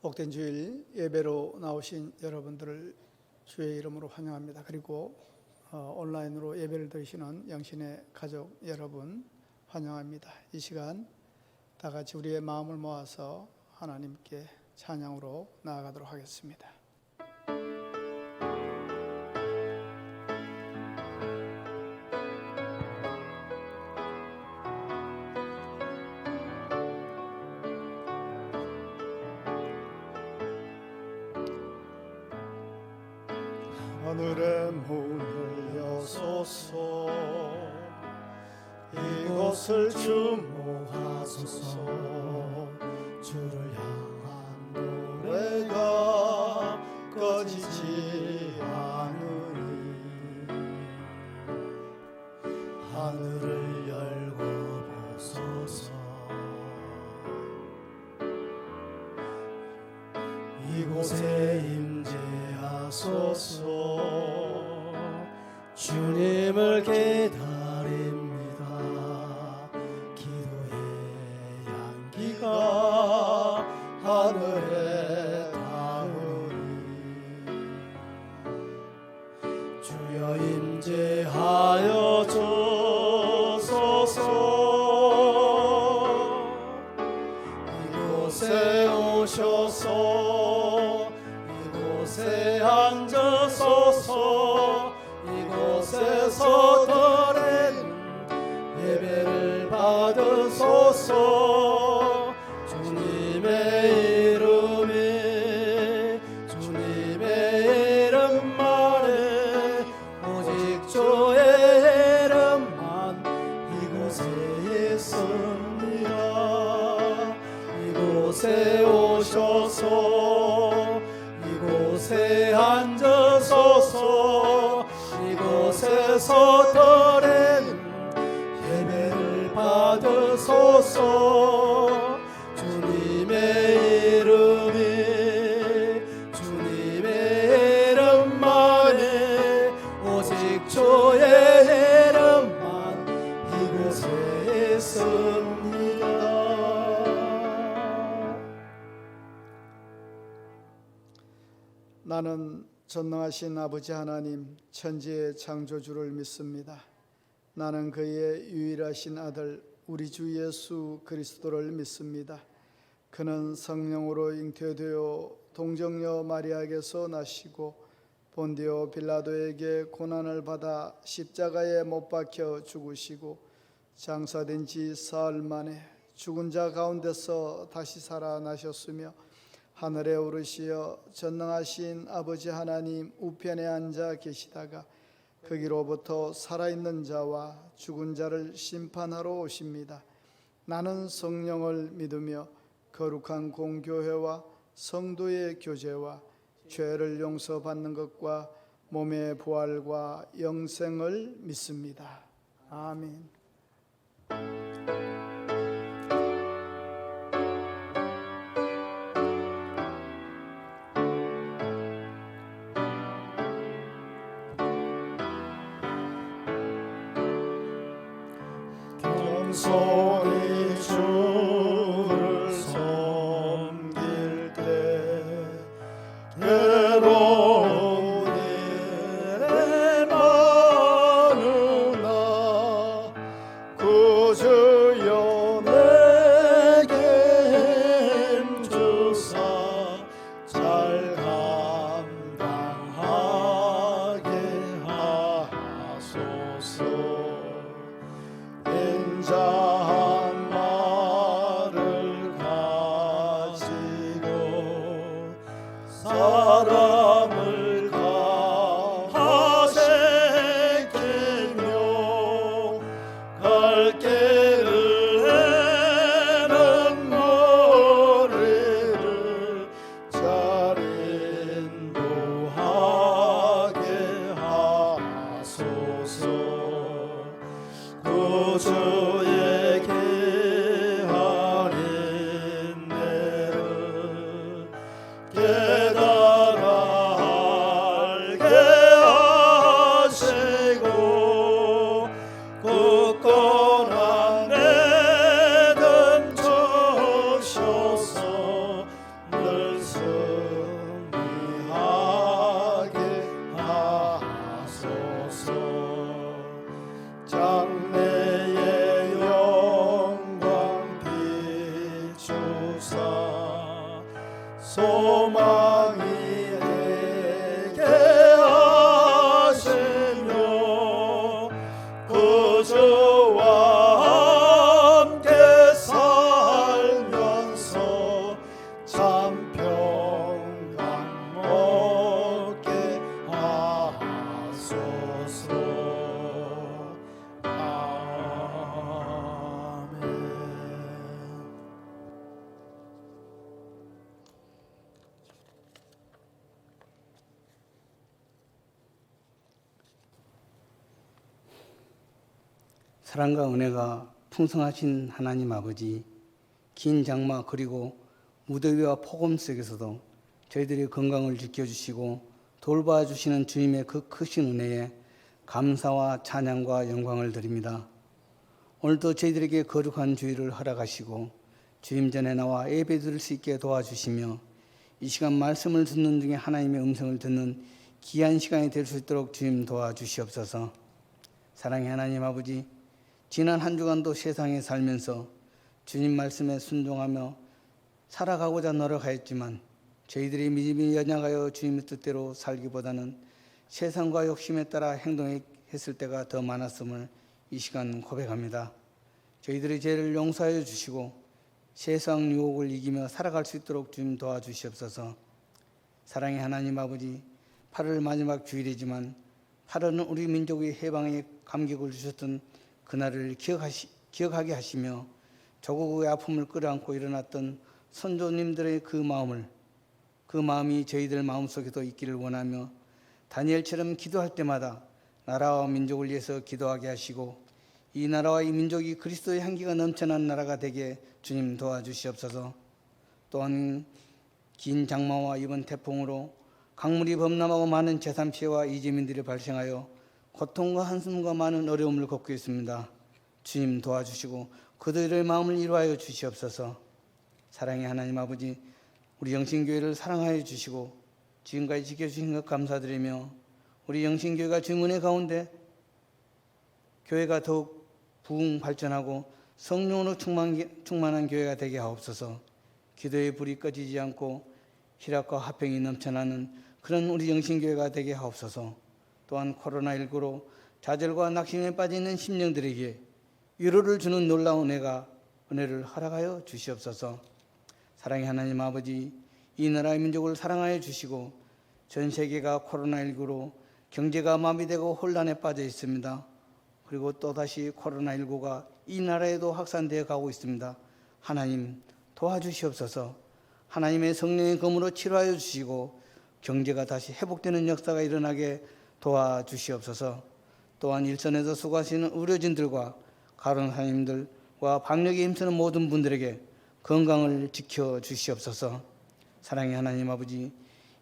복된 주일 예배로 나오신 여러분들을 주의 이름으로 환영합니다. 그리고 온라인으로 예배를 드리시는 영신의 가족 여러분 환영합니다. 이 시간 다 같이 우리의 마음을 모아서 하나님께 찬양으로 나아가도록 하겠습니다. 하늘의 문을 여소서, 이곳을 주목하소서. 주를 향한 노래가 꺼지지 않으니 하늘을 열고 보소서. 이곳에 임재하소서. 주님을 기다립니다. 기도의 향기가 하늘에 닿으니 주여 임재하여 주소서. 이곳에 오셔서 이곳에 앉으소서. 이곳에서 드리는 예배를 받으소서. 주님의 이름만에 오직 주의 이름만 이곳에 있습니다. 이곳에 오셔서 이곳에 앉으소서. 이곳에서 드리는 예배를 받으소서. 주님의 이름만에 오직 주의 이름만 이곳에 있습니다. 나는 전능하신 아버지 하나님 천지의 창조주를 믿습니다. 나는 그의 유일하신 아들 우리 주 예수 그리스도를 믿습니다. 그는 성령으로 잉태되어 동정녀 마리아에게서 나시고 본디오 빌라도에게 고난을 받아 십자가에 못 박혀 죽으시고 장사된 지 사흘 만에 죽은 자 가운데서 다시 살아나셨으며 하늘에 오르시어 전능하신 아버지 하나님 우편에 앉아 계시다가 거기로부터 살아있는 자와 죽은 자를 심판하러 오십니다. 나는 성령을 믿으며 거룩한 공교회와 성도의 교제와 죄를 용서받는 것과 몸의 부활과 영생을 믿습니다. 아멘. 겸손히 주를 섬길 때 괴로운 일에 많으나 구주여 내게 힘주사 잘 감당하게 하소서. 인자한 말을 가지고 사람을 가하시키며 갈 길을 헤는 머리를 잘 인도하게 하소서. 구주의 귀한 인내를 깨달아 알게 하시고 굳건한 믿음 주셔서 늘 주와 함께 살면서 참 평강 얻게 하소서. 아멘. 사랑과 은혜가 풍성하신 하나님 아버지, 긴 장마 그리고 무더위와 폭염 속에서도 저희들의 건강을 지켜주시고 돌봐주시는 주님의 그 크신 은혜에 감사와 찬양과 영광을 드립니다. 오늘도 저희들에게 거룩한 주일을 허락하시고 주님 전에 나와 예배 드릴 수 있게 도와주시며 이 시간 말씀을 듣는 중에 하나님의 음성을 듣는 귀한 시간이 될 수 있도록 주님 도와주시옵소서. 사랑의 하나님 아버지, 지난 한 주간도 세상에 살면서 주님 말씀에 순종하며 살아가고자 노력하였지만 저희들의 믿음이 연약하여 주님의 뜻대로 살기보다는 세상과 욕심에 따라 행동했을 때가 더 많았음을 이 시간 고백합니다. 저희들의 죄를 용서하여 주시고 세상 유혹을 이기며 살아갈 수 있도록 주님 도와주시옵소서. 사랑의 하나님 아버지, 8월 마지막 주일이지만 8월은 우리 민족의 해방에 감격을 주셨던 그날을 기억하게 하시며 조국의 아픔을 끌어안고 일어났던 선조님들의 그 마음이 저희들 마음속에도 있기를 원하며 다니엘처럼 기도할 때마다 나라와 민족을 위해서 기도하게 하시고 이 나라와 이 민족이 그리스도의 향기가 넘쳐난 나라가 되게 주님 도와주시옵소서. 또한 긴 장마와 이번 태풍으로 강물이 범람하고 많은 재산 피해와 이주민들이 발생하여 고통과 한숨과 많은 어려움을 겪고 있습니다. 주님 도와주시고 그들의 마음을 이루하여 주시옵소서. 사랑의 하나님 아버지, 우리 영신교회를 사랑하여 주시고 지금까지 지켜주신 것 감사드리며 우리 영신교회가 주님 은혜 가운데 교회가 더욱 부흥 발전하고 성령으로 충만한 교회가 되게 하옵소서. 기도의 불이 꺼지지 않고 희락과 화평이 넘쳐나는 그런 우리 영신교회가 되게 하옵소서. 또한 코로나19로 좌절과 낙심에 빠져있는 심령들에게 위로를 주는 놀라운 은혜를 허락하여 주시옵소서. 사랑의 하나님 아버지, 이 나라의 민족을 사랑하여 주시고 전 세계가 코로나19로 경제가 마비되고 혼란에 빠져 있습니다. 그리고 또다시 코로나19가 이 나라에도 확산되어 가고 있습니다. 하나님 도와주시옵소서. 하나님의 성령의 검으로 치료하여 주시고 경제가 다시 회복되는 역사가 일어나게 도와주시옵소서. 또한 일선에서 수고하시는 의료진들과 간호사님들과 방역에 힘쓰는 모든 분들에게 건강을 지켜주시옵소서. 사랑의 하나님 아버지,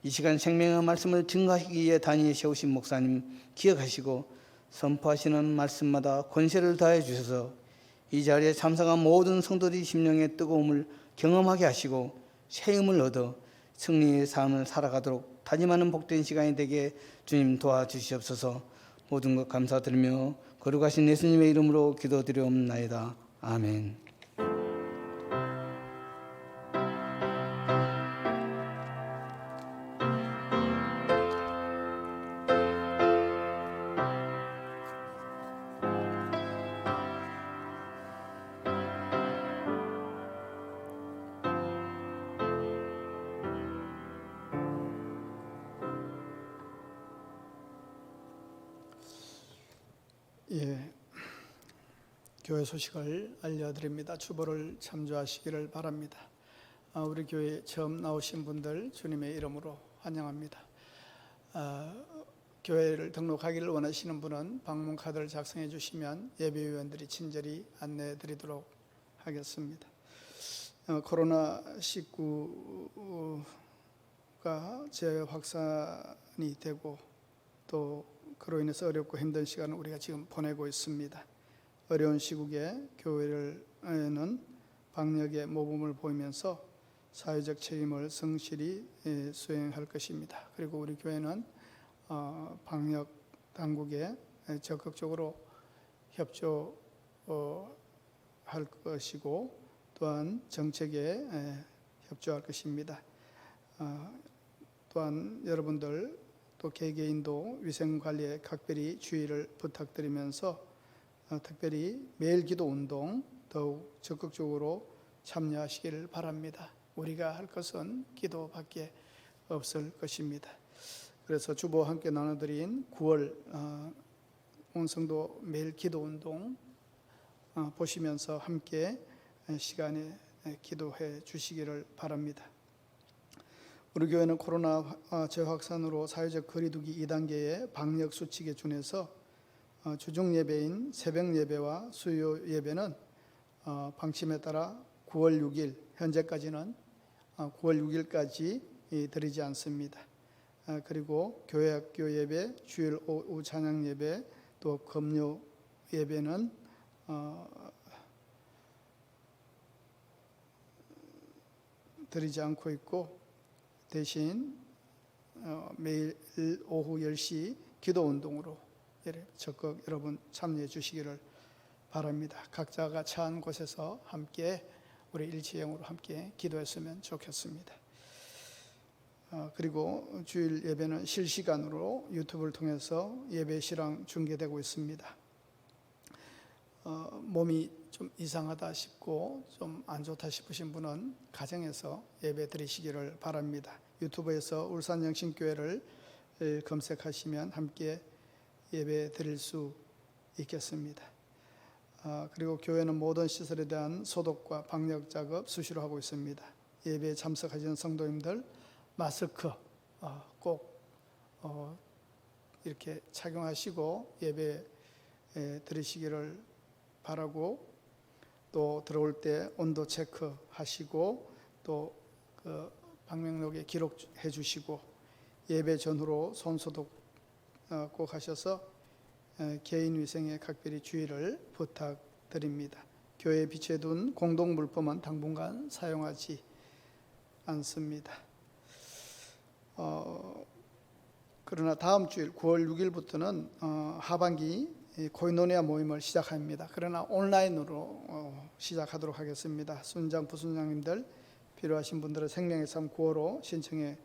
이 시간 생명의 말씀을 증거하시기 위해 단위에 세우신 목사님 기억하시고 선포하시는 말씀마다 권세를 다해 주셔서 이 자리에 참석한 모든 성도들이 심령의 뜨거움을 경험하게 하시고 새 힘을 얻어 승리의 삶을 살아가도록 다짐하는 복된 시간이 되게 주님 도와주시옵소서. 모든 것 감사드리며 거룩하신 예수님의 이름으로 기도드리옵나이다. 아멘. 예, 교회 소식을 알려드립니다. 주보를 참조하시기를 바랍니다. 우리 교회 처음 나오신 분들 주님의 이름으로 환영합니다. 교회를 등록하기를 원하시는 분은 방문 카드를 작성해 주시면 예배위원들이 친절히 안내해 드리도록 하겠습니다. 코로나19가 재확산이 되고 또 그로 인해서 어렵고 힘든 시간을 우리가 지금 보내고 있습니다. 어려운 시국에 교회는 방역의 모범을 보이면서 사회적 책임을 성실히 수행할 것입니다. 그리고 우리 교회는 방역 당국에 적극적으로 협조할 것이고 또한 정책에 협조할 것입니다. 또한 여러분들 또 개개인도 위생관리에 각별히 주의를 부탁드리면서 특별히 매일 기도 운동 더욱 적극적으로 참여하시기를 바랍니다. 우리가 할 것은 기도밖에 없을 것입니다. 그래서 주보와 함께 나눠드린 9월 온 성도 매일 기도 운동 보시면서 함께 시간에 기도해 주시기를 바랍니다. 우리 교회는 코로나 재확산으로 사회적 거리두기 2단계의 방역 수칙에 준해서 주중 예배인 새벽 예배와 수요 예배는 방침에 따라 9월 6일 현재까지는 9월 6일까지 드리지 않습니다. 그리고 교회 학교 예배, 주일 오후 찬양 예배, 또 금요 예배는 드리지 않고 있고 대신 매일 오후 10시 기도 운동으로 적극 여러분 참여해 주시기를 바랍니다. 각자가 처한 곳에서 함께 우리 일체형으로 함께 기도했으면 좋겠습니다. 그리고 주일 예배는 실시간으로 유튜브를 통해서 예배 실황 중계되고 있습니다. 몸이 좀 이상하다 싶고 좀 안 좋다 싶으신 분은 가정에서 예배 드리시기를 바랍니다. 유튜브에서 울산영신교회를 검색하시면 함께 예배 드릴 수 있겠습니다. 그리고 교회는 모든 시설에 대한 소독과 방역 작업 수시로 하고 있습니다. 예배에 참석하시는 성도님들 마스크 꼭 이렇게 착용하시고 예배 드리시기를 바라고, 또 들어올 때 온도 체크하시고 또 그 방명록에 기록해 주시고 예배 전후로 손소독 꼭 하셔서 개인 위생에 각별히 주의를 부탁드립니다. 교회에 비치해둔 공동 물품은 당분간 사용하지 않습니다. 그러나 다음 주일 9월 6일부터는 하반기 코이노니아 모임을 시작합니다. 그러나 온라인으로 시작하도록 하겠습니다. 순장, 부순장님들 필요하신 분들은 생명의 삶 9호로 신청해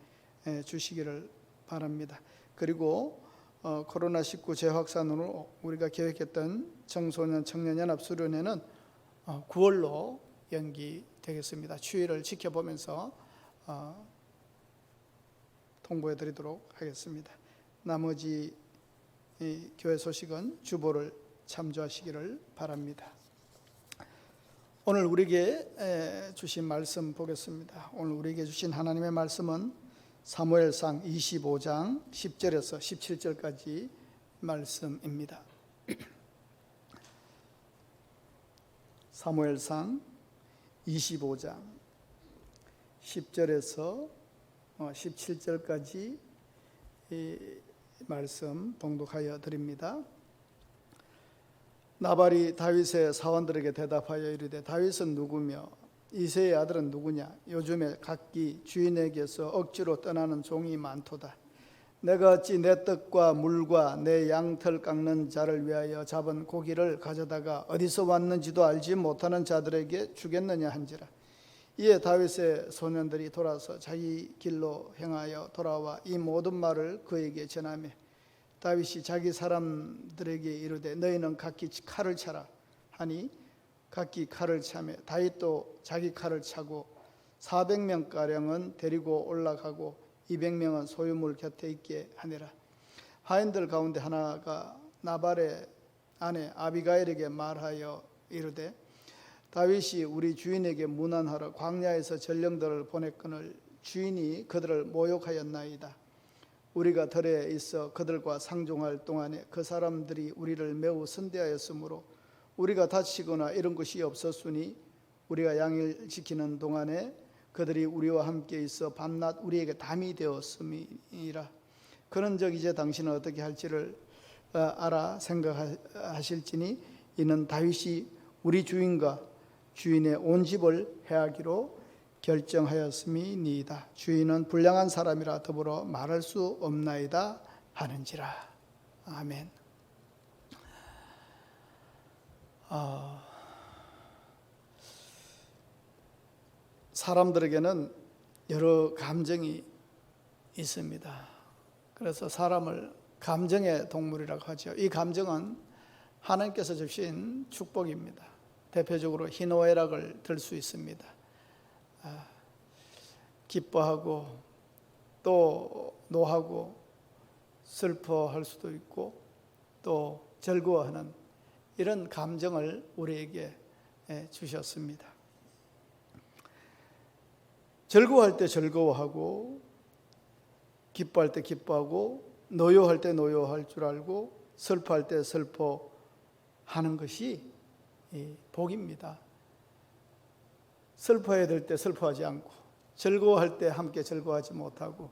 주시기를 바랍니다. 그리고 코로나19 재확산으로 우리가 계획했던 청소년 청년연합 수련회는 9월로 연기되겠습니다. 추이를 지켜보면서 통보해 드리도록 하겠습니다. 나머지 교회 소식은 주보를 참조하시기를 바랍니다. 오늘 우리에게 주신 말씀 보겠습니다. 오늘 우리에게 주신 하나님의 말씀은 사무엘상 25장 10절에서 17절까지 말씀입니다. 사무엘상 25장 10절에서 17절까지 말씀 봉독하여 드립니다. 나발이 다윗의 사원들에게 대답하여 이르되 다윗은 누구며 이새의 아들은 누구냐? 요즘에 각기 주인에게서 억지로 떠나는 종이 많도다. 내가 어찌 내 떡과 물과 내 양털 깎는 자를 위하여 잡은 고기를 가져다가 어디서 왔는지도 알지 못하는 자들에게 주겠느냐 한지라. 이에 다윗의 소년들이 돌아서 자기 길로 행하여 돌아와 이 모든 말을 그에게 전하매 다윗이 자기 사람들에게 이르되 너희는 각기 칼을 차라 하니 각기 칼을 차매 다윗도 자기 칼을 차고 400명가량은 데리고 올라가고 200명은 소유물 곁에 있게 하니라. 하인들 가운데 하나가 나발의 아내 아비가일에게 말하여 이르되 다윗이 우리 주인에게 문안하러 광야에서 전령들을 보냈거늘 주인이 그들을 모욕하였나이다. 우리가 들에 있어 그들과 상종할 동안에 그 사람들이 우리를 매우 선대하였으므로 우리가 다치거나 이런 것이 없었으니 우리가 양을 지키는 동안에 그들이 우리와 함께 있어 밤낮 우리에게 담이 되었음이라. 그런즉 이제 당신은 어떻게 할지를 알아 생각하실지니 이는 다윗이 우리 주인과 주인의 온 집을 해하기로 결정하였음이니이다. 주인은 불량한 사람이라 더불어 말할 수 없나이다 하는지라. 아멘. 사람들에게는 여러 감정이 있습니다. 그래서 사람을 감정의 동물이라고 하죠. 이 감정은 하나님께서 주신 축복입니다. 대표적으로 희노애락을 들 수 있습니다. 기뻐하고 또 노하고 슬퍼할 수도 있고 또 즐거워하는 이런 감정을 우리에게 주셨습니다. 즐거워할 때 즐거워하고 기뻐할 때 기뻐하고 노여할 때 노여할 줄 알고 슬퍼할 때 슬퍼하는 것이 복입니다. 슬퍼해야 될 때 슬퍼하지 않고 즐거워할 때 함께 즐거워하지 못하고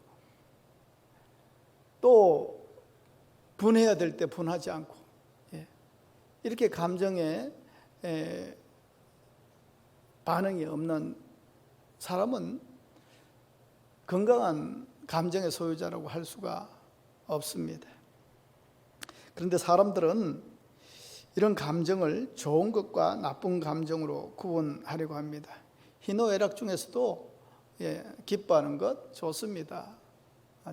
또 분해야 될 때 분하지 않고 이렇게 감정에 반응이 없는 사람은 건강한 감정의 소유자라고 할 수가 없습니다. 그런데 사람들은 이런 감정을 좋은 것과 나쁜 감정으로 구분하려고 합니다. 희노애락 중에서도 기뻐하는 것 좋습니다.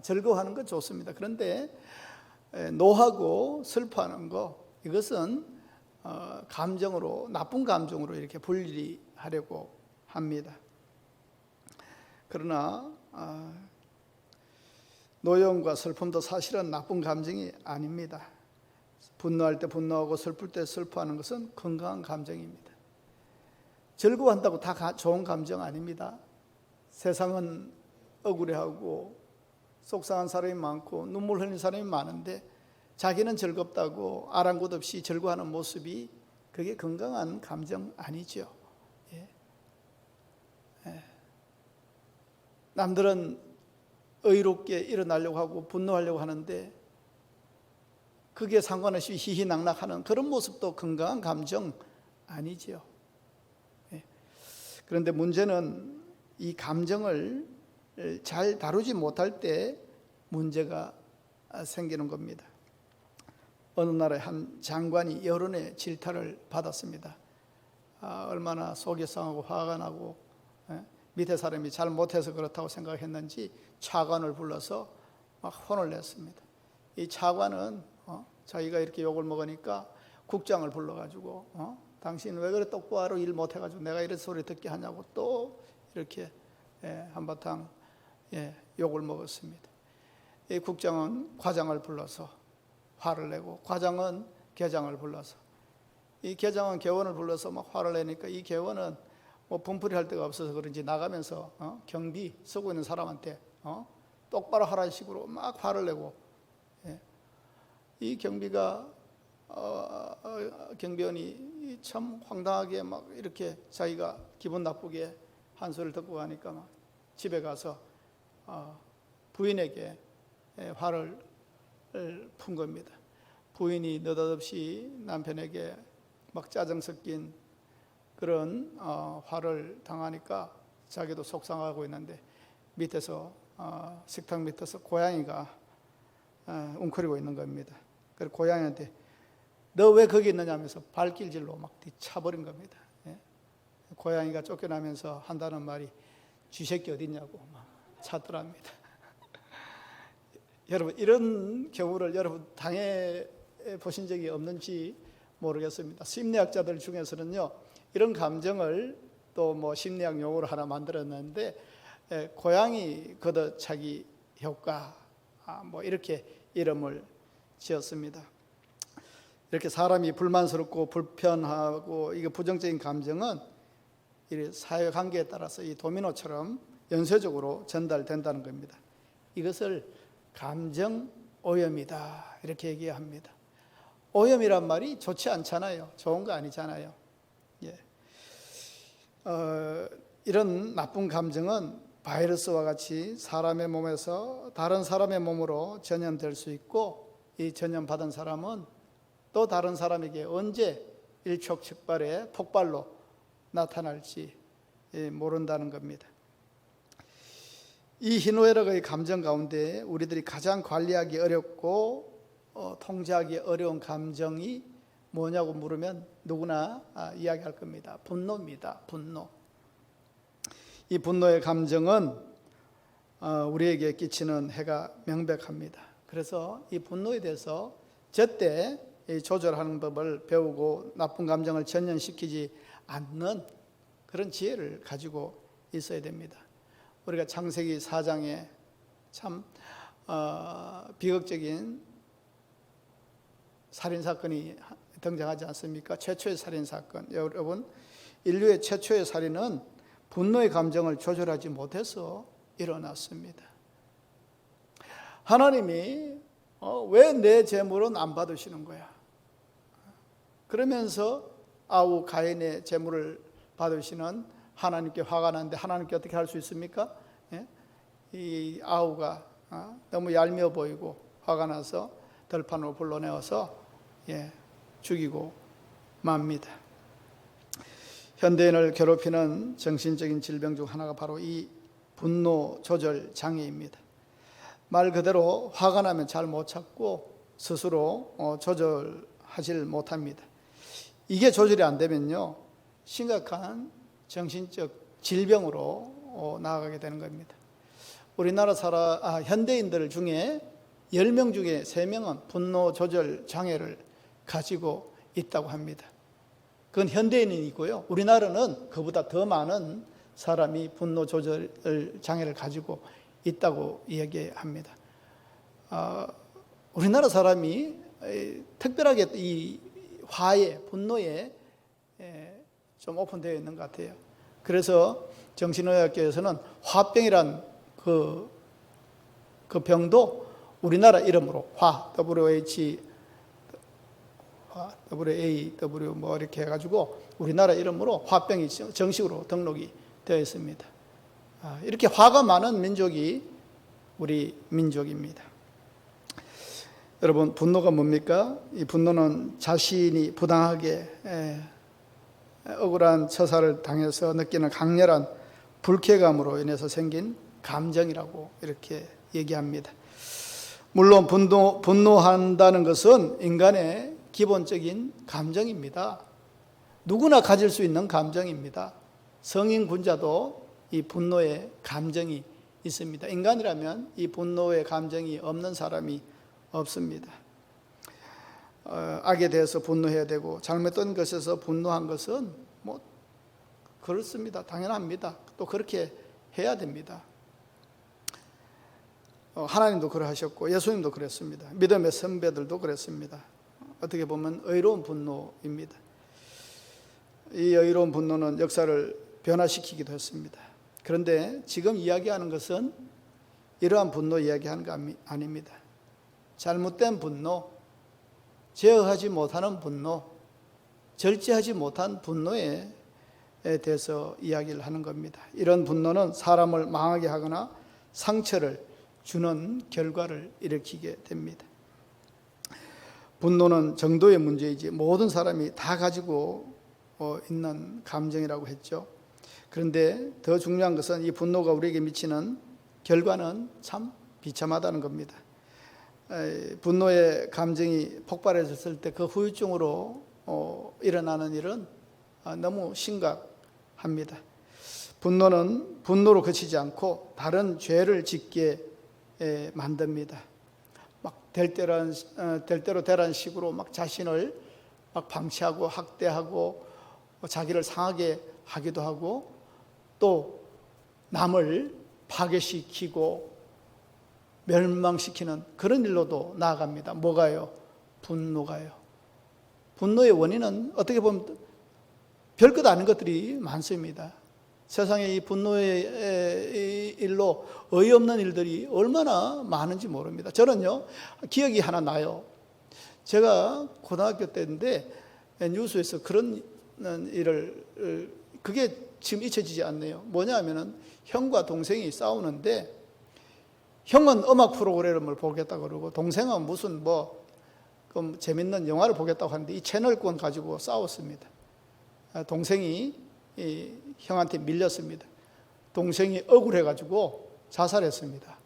즐거워하는 것 좋습니다. 그런데 노하고 슬퍼하는 것, 이것은 감정으로, 나쁜 감정으로 이렇게 분리하려고 합니다. 그러나 노여움과 슬픔도 사실은 나쁜 감정이 아닙니다. 분노할 때 분노하고 슬플 때 슬퍼하는 것은 건강한 감정입니다. 즐거워한다고 다 좋은 감정 아닙니다. 세상은 억울해하고 속상한 사람이 많고 눈물 흘리는 사람이 많은데 자기는 즐겁다고 아랑곳 없이 즐거워하는 모습이 그게 건강한 감정 아니죠. 남들은 의롭게 일어나려고 하고 분노하려고 하는데 그게 상관없이 희희낙낙하는 그런 모습도 건강한 감정 아니지요. 그런데 문제는 이 감정을 잘 다루지 못할 때 문제가 생기는 겁니다. 어느 나라의 한 장관이 여론의 질타를 받았습니다. 얼마나 속이 상하고 화가 나고 밑에 사람이 잘 못해서 그렇다고 생각했는지 차관을 불러서 막 혼을 냈습니다. 이 차관은 자기가 이렇게 욕을 먹으니까 국장을 불러가지고 당신 왜 그래 똑바로 일 못해가지고 내가 이런 소리 듣게 하냐고 또 이렇게 한바탕 욕을 먹었습니다. 이 국장은 과장을 불러서 화를 내고 과장은 계장을 불러서 이 계장은 개원을 불러서 막 화를 내니까 이 개원은 뭐 분풀이 할 데가 없어서 그런지 나가면서 경비 쓰고 있는 사람한테 똑바로 하라는 식으로 막 화를 내고 이 경비가 경비원이 참 황당하게 막 이렇게 자기가 기분 나쁘게 한 소리를 듣고 가니까 막 집에 가서 부인에게 화를 푼 겁니다. 부인이 느닷없이 남편에게 막 짜증 섞인 그런 화를 당하니까 자기도 속상하고 있는데 밑에서 식탁 밑에서 고양이가 웅크리고 있는 겁니다. 그래서 고양이한테 너 왜 거기 있느냐면서 발길질로 막 차버린 겁니다. 고양이가 쫓겨나면서 한다는 말이 쥐새끼 어딨냐고 막 찾더랍니다. 여러분 이런 경우를 여러분 당해 보신 적이 없는지 모르겠습니다. 심리학자들 중에서는요 이런 감정을 또 뭐 심리학 용어로 하나 만들었는데 고양이 걷어차기 효과 뭐 이렇게 이름을 지었습니다. 이렇게 사람이 불만스럽고 불편하고 이게 부정적인 감정은 이 사회관계에 따라서 이 도미노처럼 연쇄적으로 전달된다는 겁니다. 이것을 감정 오염이다 이렇게 얘기합니다. 오염이란 말이 좋지 않잖아요. 좋은 거 아니잖아요. 이런 나쁜 감정은 바이러스와 같이 사람의 몸에서 다른 사람의 몸으로 전염될 수 있고 이 전염받은 사람은 또 다른 사람에게 언제 일촉즉발의 폭발로 나타날지 모른다는 겁니다. 이 희노애락의 감정 가운데 우리들이 가장 관리하기 어렵고 통제하기 어려운 감정이 뭐냐고 물으면 누구나 이야기할 겁니다. 분노입니다. 분노. 이 분노의 감정은 우리에게 끼치는 해가 명백합니다. 그래서 이 분노에 대해서 제때 이 조절하는 법을 배우고 나쁜 감정을 전염시키지 않는 그런 지혜를 가지고 있어야 됩니다. 우리가 창세기 4장에 참 비극적인 살인사건이 등장하지 않습니까? 최초의 살인사건. 여러분, 인류의 최초의 살인은 분노의 감정을 조절하지 못해서 일어났습니다. 하나님이 왜 내 재물은 안 받으시는 거야? 그러면서 아우 가인의 재물을 받으시는 하나님께 화가 나는데 하나님께 어떻게 할 수 있습니까? 예? 이 아우가 너무 얄미워 보이고 화가 나서 들판으로 불러내어서 죽이고 맙니다. 현대인을 괴롭히는 정신적인 질병 중 하나가 바로 이 분노 조절 장애입니다. 말 그대로 화가 나면 잘 못 참고 스스로 조절하지 못합니다. 이게 조절이 안 되면요, 심각한 정신적 질병으로 나아가게 되는 겁니다. 우리나라 현대인들 중에 10명 중에 3명은 분노 조절 장애를 가지고 있다고 합니다. 그건 현대인이고요. 우리나라는 그보다 더 많은 사람이 분노 조절 장애를 가지고 있다고 이야기합니다. 우리나라 사람이 특별하게 이 화에, 분노에 좀 오픈되어 있는 것 같아요. 그래서 정신의학계에서는 화병이란 그 병도 우리나라 이름으로 WAW 뭐 이렇게 해가지고 우리나라 이름으로 화병이 정식으로 등록이 되어 있습니다. 이렇게 화가 많은 민족이 우리 민족입니다. 여러분, 분노가 뭡니까? 이 분노는 자신이 부당하게 억울한 처사를 당해서 느끼는 강렬한 불쾌감으로 인해서 생긴 감정이라고 이렇게 얘기합니다. 물론 분노한다는 것은 인간의 기본적인 감정입니다. 누구나 가질 수 있는 감정입니다. 성인 군자도 이 분노의 감정이 있습니다. 인간이라면 이 분노의 감정이 없는 사람이 없습니다. 악에 대해서 분노해야 되고 잘못된 것에서 분노한 것은 뭐 그렇습니다. 당연합니다. 또 그렇게 해야 됩니다. 하나님도 그러하셨고 예수님도 그랬습니다. 믿음의 선배들도 그랬습니다. 어떻게 보면 의로운 분노입니다. 이 의로운 분노는 역사를 변화시키기도 했습니다. 그런데 지금 이야기하는 것은 이러한 분노 이야기하는 거 아닙니다. 잘못된 분노, 제어하지 못하는 분노, 절제하지 못한 분노에 대해서 이야기를 하는 겁니다. 이런 분노는 사람을 망하게 하거나 상처를 주는 결과를 일으키게 됩니다. 분노는 정도의 문제이지 모든 사람이 다 가지고 있는 감정이라고 했죠. 그런데 더 중요한 것은 이 분노가 우리에게 미치는 결과는 참 비참하다는 겁니다. 분노의 감정이 폭발했을 때 그 후유증으로 일어나는 일은 너무 심각합니다. 분노는 분노로 그치지 않고 다른 죄를 짓게 만듭니다. 막 될 대로 되라는 식으로 막 자신을 막 방치하고 학대하고 자기를 상하게 하기도 하고 또 남을 파괴시키고 멸망시키는 그런 일로도 나아갑니다. 뭐가요? 분노가요. 분노의 원인은 어떻게 보면 별것 아닌 것들이 많습니다. 세상에 이 분노의 일로 어이없는 일들이 얼마나 많은지 모릅니다. 저는요, 기억이 하나 나요. 제가 고등학교 때인데 뉴스에서 그런 일을, 그게 지금 잊혀지지 않네요. 뭐냐 하면은 형과 동생이 싸우는데 형은 음악 프로그램을 보겠다고 그러고 동생은 무슨 재밌는 영화를 보겠다고 하는데 이 채널권 가지고 싸웠습니다. 동생이 형한테 밀렸습니다. 동생이 억울해가지고 자살했습니다.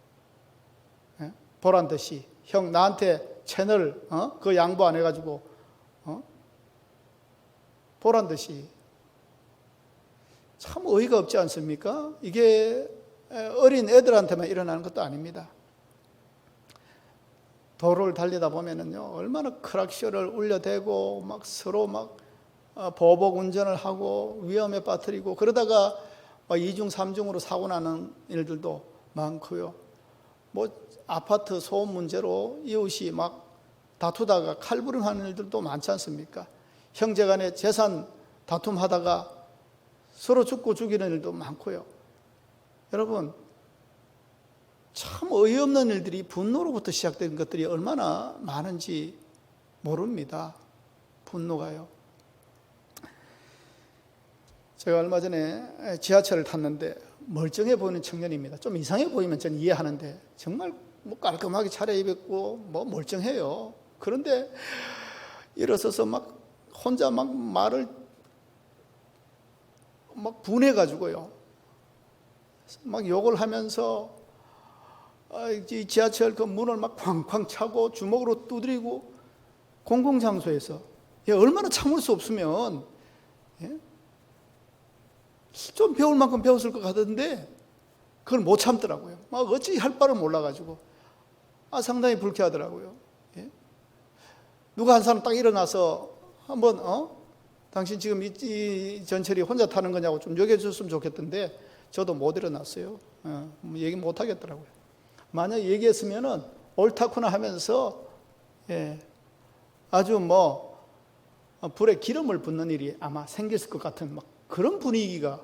보란 듯이 형 나한테 채널 그 양보 안 해가지고 보란 듯이. 참 어이가 없지 않습니까? 이게 어린 애들한테만 일어나는 것도 아닙니다. 도로를 달리다 보면은요, 얼마나 크락시를 울려대고 막 서로 막 보복 운전을 하고 위험에 빠뜨리고 그러다가 막 2중, 3중으로 사고 나는 일들도 많고요. 뭐 아파트 소음 문제로 이웃이 막 다투다가 칼부림하는 일들도 많지 않습니까? 형제간에 재산 다툼하다가 서로 죽고 죽이는 일도 많고요. 여러분, 참 어이없는 일들이 분노로부터 시작된 것들이 얼마나 많은지 모릅니다. 분노가요. 제가 얼마 전에 지하철을 탔는데 멀쩡해 보이는 청년입니다. 좀 이상해 보이면 저는 이해하는데 정말 뭐 깔끔하게 차려입었고 뭐 멀쩡해요. 그런데 일어서서 막 혼자 막 말을 막 분해가지고요. 막 욕을 하면서 이 지하철 그 문을 막 쾅쾅 차고 주먹으로 두드리고 공공장소에서 얼마나 참을 수 없으면 좀 배울 만큼 배웠을 것 같은데 그걸 못 참더라고요. 막 어찌 할 바를 몰라가지고 상당히 불쾌하더라고요. 누가 한 사람 딱 일어나서 한번 당신 지금 이 전철이 혼자 타는 거냐고 좀 얘기해 줬으면 좋겠던데 저도 못 일어났어요. 얘기 못 하겠더라고요. 만약 얘기했으면은 옳다구나 하면서 아주 뭐 불에 기름을 붓는 일이 아마 생겼을 것 같은 막 그런 분위기가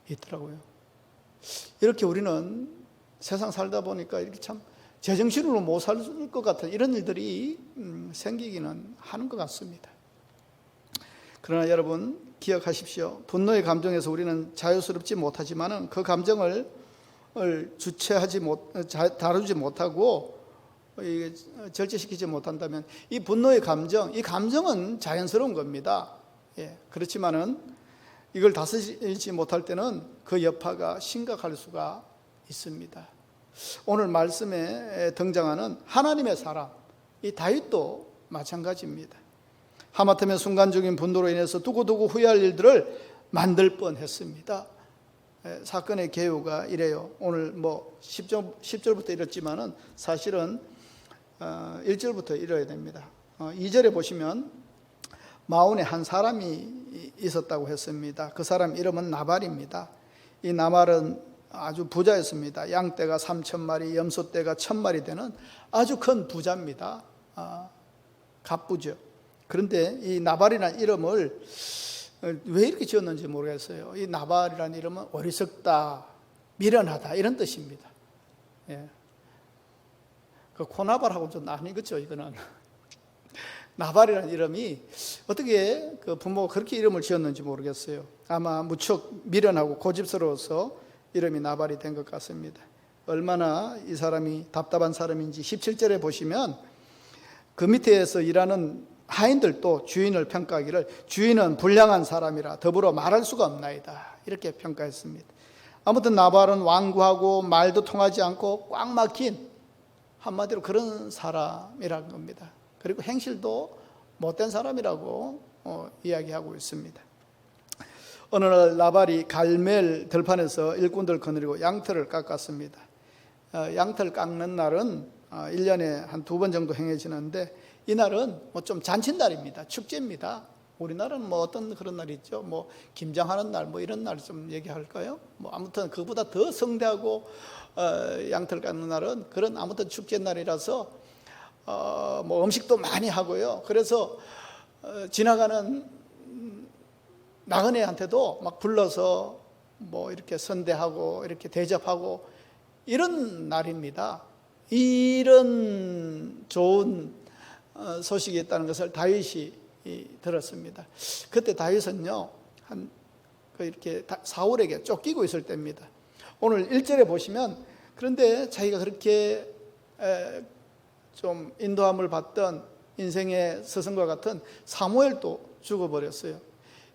있더라고요. 이렇게 우리는 세상 살다 보니까 이렇게 참 제정신으로 못 살 것 같은 이런 일들이 생기기는 하는 것 같습니다. 그러나 여러분 기억하십시오. 분노의 감정에서 우리는 자유스럽지 못하지만은 그 감정을 다루지 못하고 절제시키지 못한다면 이 분노의 감정, 이 감정은 자연스러운 겁니다. 그렇지만은 이걸 다스리지 못할 때는 그 여파가 심각할 수가 있습니다. 오늘 말씀에 등장하는 하나님의 사람, 이 다윗도 마찬가지입니다. 하마터면 순간적인 분노로 인해서 두고두고 후회할 일들을 만들 뻔했습니다. 사건의 개요가 이래요. 오늘 뭐 10절부터 읽었지만은 사실은 1절부터 읽어야 됩니다. 2절에 보시면 마온에 한 사람이 있었다고 했습니다. 그 사람 이름은 나발입니다. 이 나발은 아주 부자였습니다. 양떼가 3,000마리, 염소떼가 1,000마리 되는 아주 큰 부자입니다. 갑부죠. 그런데 이 나발이라는 이름을 왜 이렇게 지었는지 모르겠어요. 이 나발이라는 이름은 어리석다, 미련하다 이런 뜻입니다. 그 코나발하고 좀 아니겠죠, 이거는. 나발이라는 이름이 어떻게 그 부모가 그렇게 이름을 지었는지 모르겠어요. 아마 무척 미련하고 고집스러워서 이름이 나발이 된 것 같습니다. 얼마나 이 사람이 답답한 사람인지 17절에 보시면 그 밑에서 일하는 하인들도 주인을 평가하기를 주인은 불량한 사람이라 더불어 말할 수가 없나이다 이렇게 평가했습니다. 아무튼 나발은 완고하고 말도 통하지 않고 꽉 막힌 한마디로 그런 사람이라는 겁니다. 그리고 행실도 못된 사람이라고 이야기하고 있습니다. 어느 날 나발이 갈멜 들판에서 일꾼들 거느리고 양털을 깎았습니다. 양털 깎는 날은 1년에 한 2번 정도 행해지는데 이 날은 뭐 좀 잔칫날입니다. 축제입니다. 우리나라는 뭐 어떤 그런 날이 있죠. 뭐 김장하는 날 뭐 이런 날 좀 얘기할까요? 뭐 아무튼 그보다 더 성대하고 양털 깎는 날은 그런 아무튼 축제 날이라서 뭐 음식도 많이 하고요. 그래서 지나가는 나그네한테도 막 불러서 뭐 이렇게 선대하고 이렇게 대접하고 이런 날입니다. 이런 좋은 소식이 있다는 것을 다윗이 들었습니다. 그때 다윗은요, 이렇게 사울에게 쫓기고 있을 때입니다. 오늘 1절에 보시면 그런데 자기가 그렇게 좀 인도함을 받던 인생의 스승과 같은 사무엘도 죽어버렸어요.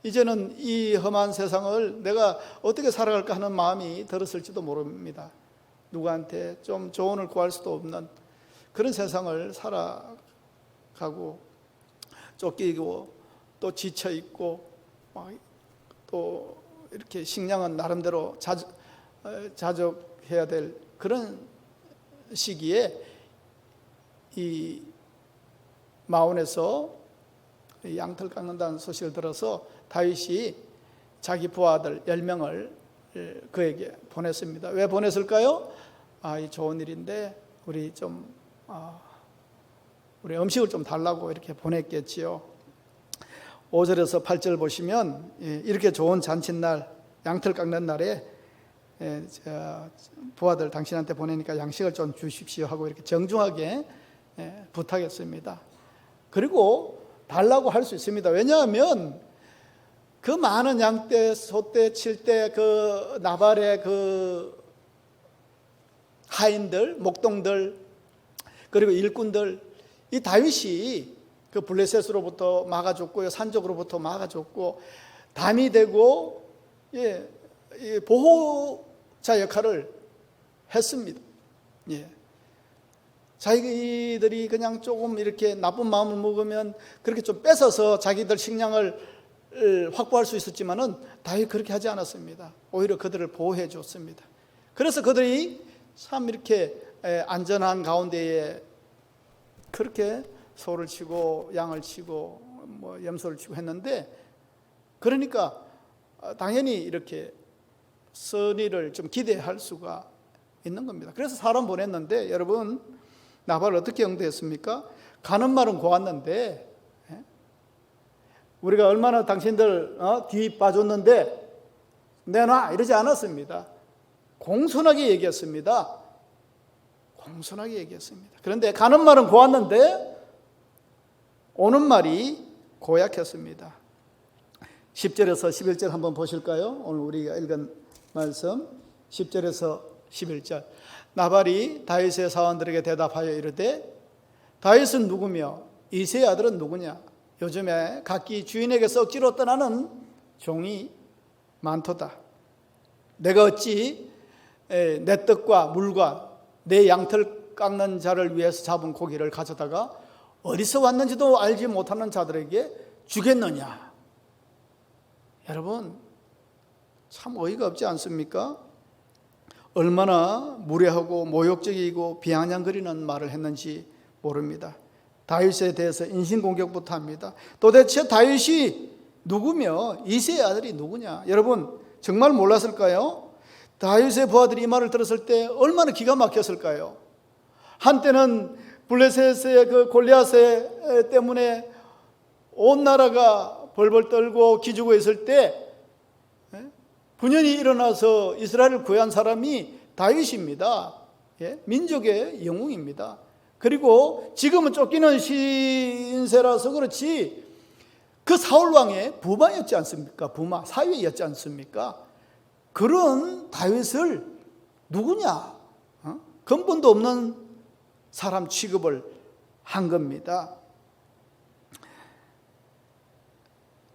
이제는 이 험한 세상을 내가 어떻게 살아갈까 하는 마음이 들었을지도 모릅니다. 누구한테 좀 조언을 구할 수도 없는 그런 세상을 살아가고 쫓기고 또 지쳐있고 또 이렇게 식량은 나름대로 자족해야 될 그런 시기에 이 마온에서 이 양털 깎는다는 소식을 들어서 다윗이 자기 부하들 10명을 그에게 보냈습니다. 왜 보냈을까요? 이 좋은 일인데 우리 음식을 좀 달라고 이렇게 보냈겠지요. 5절에서 8절 보시면 이렇게 좋은 잔칫날, 양털 깎는 날에 부하들 당신한테 보내니까 양식을 좀 주십시오 하고 이렇게 정중하게 부탁했습니다. 그리고 달라고 할 수 있습니다. 왜냐하면 그 많은 양떼, 소떼, 칠떼, 그 나발의 그 하인들, 목동들, 그리고 일꾼들, 이 다윗이 그 블레셋으로부터 막아줬고요, 산적으로부터 막아줬고, 담이 되고 보호자 역할을 했습니다. 자기들이 그냥 조금 이렇게 나쁜 마음을 먹으면 그렇게 좀 뺏어서 자기들 식량을 확보할 수 있었지만은 다윗 그렇게 하지 않았습니다. 오히려 그들을 보호해 줬습니다. 그래서 그들이 참 이렇게 안전한 가운데에 그렇게 소를 치고 양을 치고 뭐 염소를 치고 했는데, 그러니까 당연히 이렇게 선의를 좀 기대할 수가 있는 겁니다. 그래서 사람 보냈는데, 여러분 나발을 어떻게 응대했습니까? 가는 말은 고왔는데 우리가 얼마나 당신들 뒤 봐줬는데 내놔 이러지 않았습니다. 공손하게 얘기했습니다. 공손하게 얘기했습니다. 그런데 가는 말은 고왔는데 오는 말이 고약했습니다. 10절에서 11절 한번 보실까요? 오늘 우리가 읽은 말씀 10절에서 11절. 나발이 다윗의 사원들에게 대답하여 이르되 다윗은 누구며 이새의 아들은 누구냐? 요즘에 각기 주인에게서 억지로 떠나는 종이 많도다. 내가 어찌 내 떡과 물과 내 양털 깎는 자를 위해서 잡은 고기를 가져다가 어디서 왔는지도 알지 못하는 자들에게 주겠느냐? 여러분 참 어이가 없지 않습니까? 얼마나 무례하고 모욕적이고 비아냥거리는 말을 했는지 모릅니다. 다윗에 대해서 인신공격부터 합니다. 도대체 다윗이 누구며 이새의 아들이 누구냐? 여러분 정말 몰랐을까요? 다윗의 부하들이 이 말을 들었을 때 얼마나 기가 막혔을까요? 한때는 블레셋의 그 골리앗 때문에 온 나라가 벌벌 떨고 기죽어 있을 때 분연히 일어나서 이스라엘을 구한 사람이 다윗입니다. 민족의 영웅입니다. 그리고 지금은 쫓기는 신세라서 그렇지 그 사울 왕의 부마였지 않습니까? 부마, 사위였지 않습니까? 그런 다윗을 누구냐? 근본도 없는 사람 취급을 한 겁니다.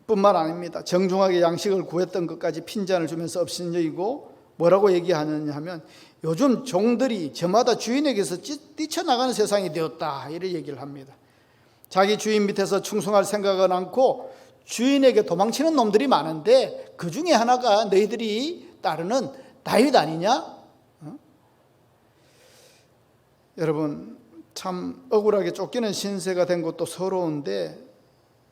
뿐만 아닙니다. 정중하게 양식을 구했던 것까지 핀잔을 주면서 업신여기고 뭐라고 얘기하느냐 하면 요즘 종들이 저마다 주인에게서 뛰쳐나가는 세상이 되었다 이렇게 얘기를 합니다. 자기 주인 밑에서 충성할 생각은 않고 주인에게 도망치는 놈들이 많은데 그 중에 하나가 너희들이 따르는 다윗 아니냐? 여러분 참 억울하게 쫓기는 신세가 된 것도 서러운데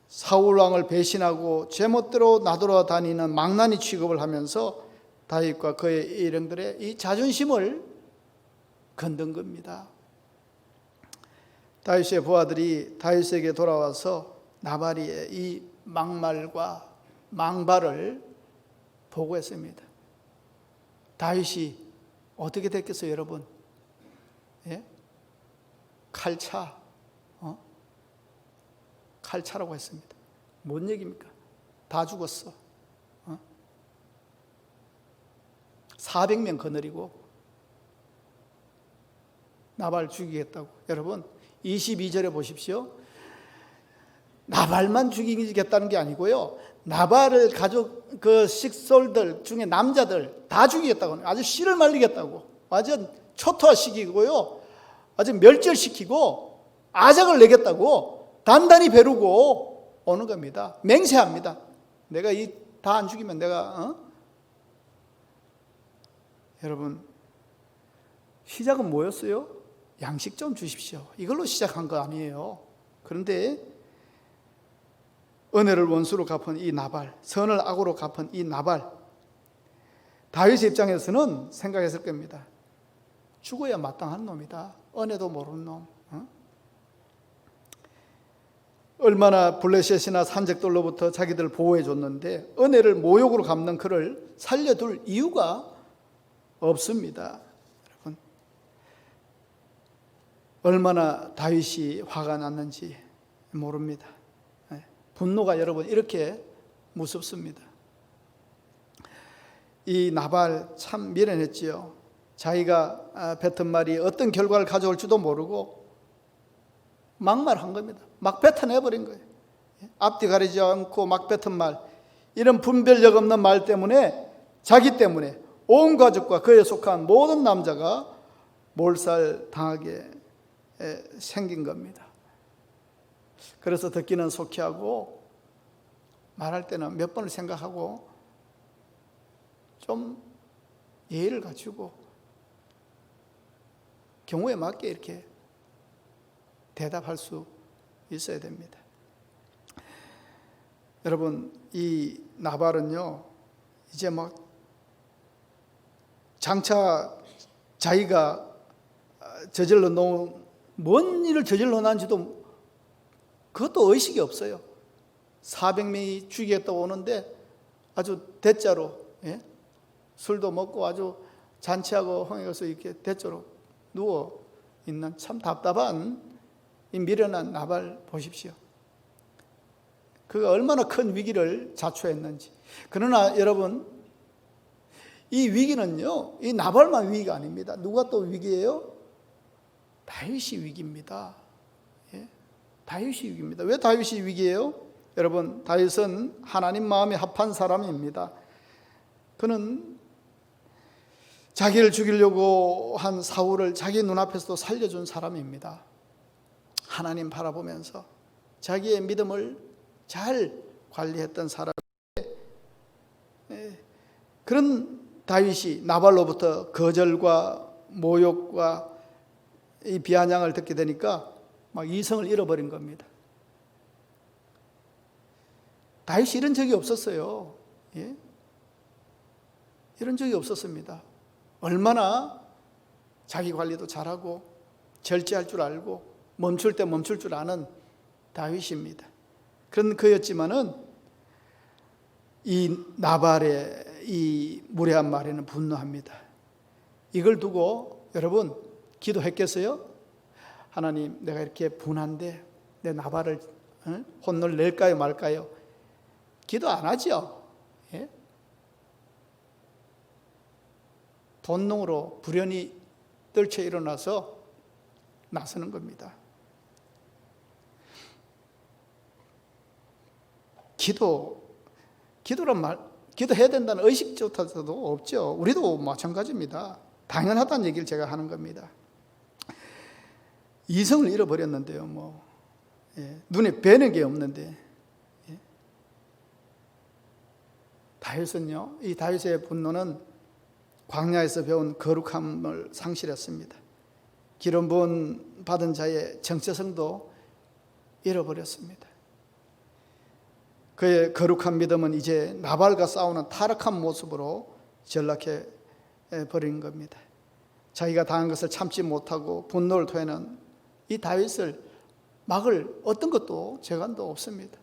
사울 왕을 배신하고 제멋대로 나돌아다니는 망나니 취급을 하면서 다윗과 그의 일행들의 이 자존심을 건든 겁니다. 다윗의 부하들이 다윗에게 돌아와서 나발의 이 막말과 망발을 보고했습니다. 다윗이 어떻게 됐겠어요, 여러분? 칼차, 칼차라고 했습니다. 뭔 얘기입니까? 다 죽었어. 400명 거느리고 나발 죽이겠다고. 여러분 22절에 보십시오. 나발만 죽이겠다는 게 아니고요, 나발을 가족 그 식솔들 중에 남자들 다 죽이겠다고, 아주 씨를 말리겠다고, 완전 초토화시키고요, 아주 멸절시키고 아작을 내겠다고 단단히 벼르고 오는 겁니다. 맹세합니다. 내가 이 다 안 죽이면 내가 여러분 시작은 뭐였어요? 양식 좀 주십시오. 이걸로 시작한 거 아니에요. 그런데 은혜를 원수로 갚은 이 나발, 선을 악으로 갚은 이 나발, 다윗의 입장에서는 생각했을 겁니다. 죽어야 마땅한 놈이다. 은혜도 모르는 놈. 얼마나 블레셋이나 산적들로부터 자기들 보호해 줬는데 은혜를 모욕으로 갚는 그를 살려둘 이유가 없습니다. 여러분, 얼마나 다윗이 화가 났는지 모릅니다. 분노가 여러분 이렇게 무섭습니다. 이 나발 참 미련했지요. 자기가 뱉은 말이 어떤 결과를 가져올지도 모르고 막말한 겁니다. 막 뱉어내버린 거예요. 앞뒤 가리지 않고 막 뱉은 말, 이런 분별력 없는 말 때문에, 자기 때문에 온 가족과 그에 속한 모든 남자가 몰살당하게 생긴 겁니다. 그래서 듣기는 속히하고 말할 때는 몇 번을 생각하고 좀 예의를 갖추고 경우에 맞게 이렇게 대답할 수 있어야 됩니다. 여러분, 이 나발은요, 이제 막 장차 자기가 저질러 놓은, 뭔 일을 저질러 놨는지도 그것도 의식이 없어요. 400명이 죽이겠다고 오는데 아주 대자로, 술도 먹고 아주 잔치하고 흥해서 이렇게 대자로 누워 있는 참 답답한 이 미련한 나발 보십시오. 그가 얼마나 큰 위기를 자초했는지. 그러나 여러분, 이 위기는요, 이 나발만 위기가 아닙니다. 누가 또 위기예요? 다윗이 위기입니다. 다윗이 위기입니다. 왜 다윗이 위기예요? 여러분, 다윗은 하나님 마음에 합한 사람입니다. 그는 자기를 죽이려고 한 사울을 자기 눈앞에서도 살려준 사람입니다. 하나님 바라보면서 자기의 믿음을 잘 관리했던 사람인데, 그런 다윗이 나발로부터 거절과 모욕과 이 비아냥을 듣게 되니까 막 이성을 잃어버린 겁니다. 다윗이 이런 적이 없었어요. 이런 적이 없었습니다. 얼마나 자기 관리도 잘하고 절제할 줄 알고 멈출 때 멈출 줄 아는 다윗입니다. 그런 그였지만은 이 나발의 이 무례한 말에는 분노합니다. 이걸 두고 여러분 기도했겠어요? 하나님, 내가 이렇게 분한데 내 나발을 혼을 낼까요 말까요? 기도 안 하죠. 본능으로 불현이 떨쳐 일어나서 나서는 겁니다. 기도해야 된다는 의식조차도 없죠. 우리도 마찬가지입니다. 당연하다는 얘기를 제가 하는 겁니다. 이성을 잃어버렸는데요. 눈에 뵈는 게 없는데. 다윗은요, 이 다윗의 분노는 광야에서 배운 거룩함을 상실했습니다. 기름 부은 받은 자의 정체성도 잃어버렸습니다. 그의 거룩한 믿음은 이제 나발과 싸우는 타락한 모습으로 전락해 버린 겁니다. 자기가 당한 것을 참지 못하고 분노를 토해는 이 다윗을 막을 어떤 것도 재간도 없습니다.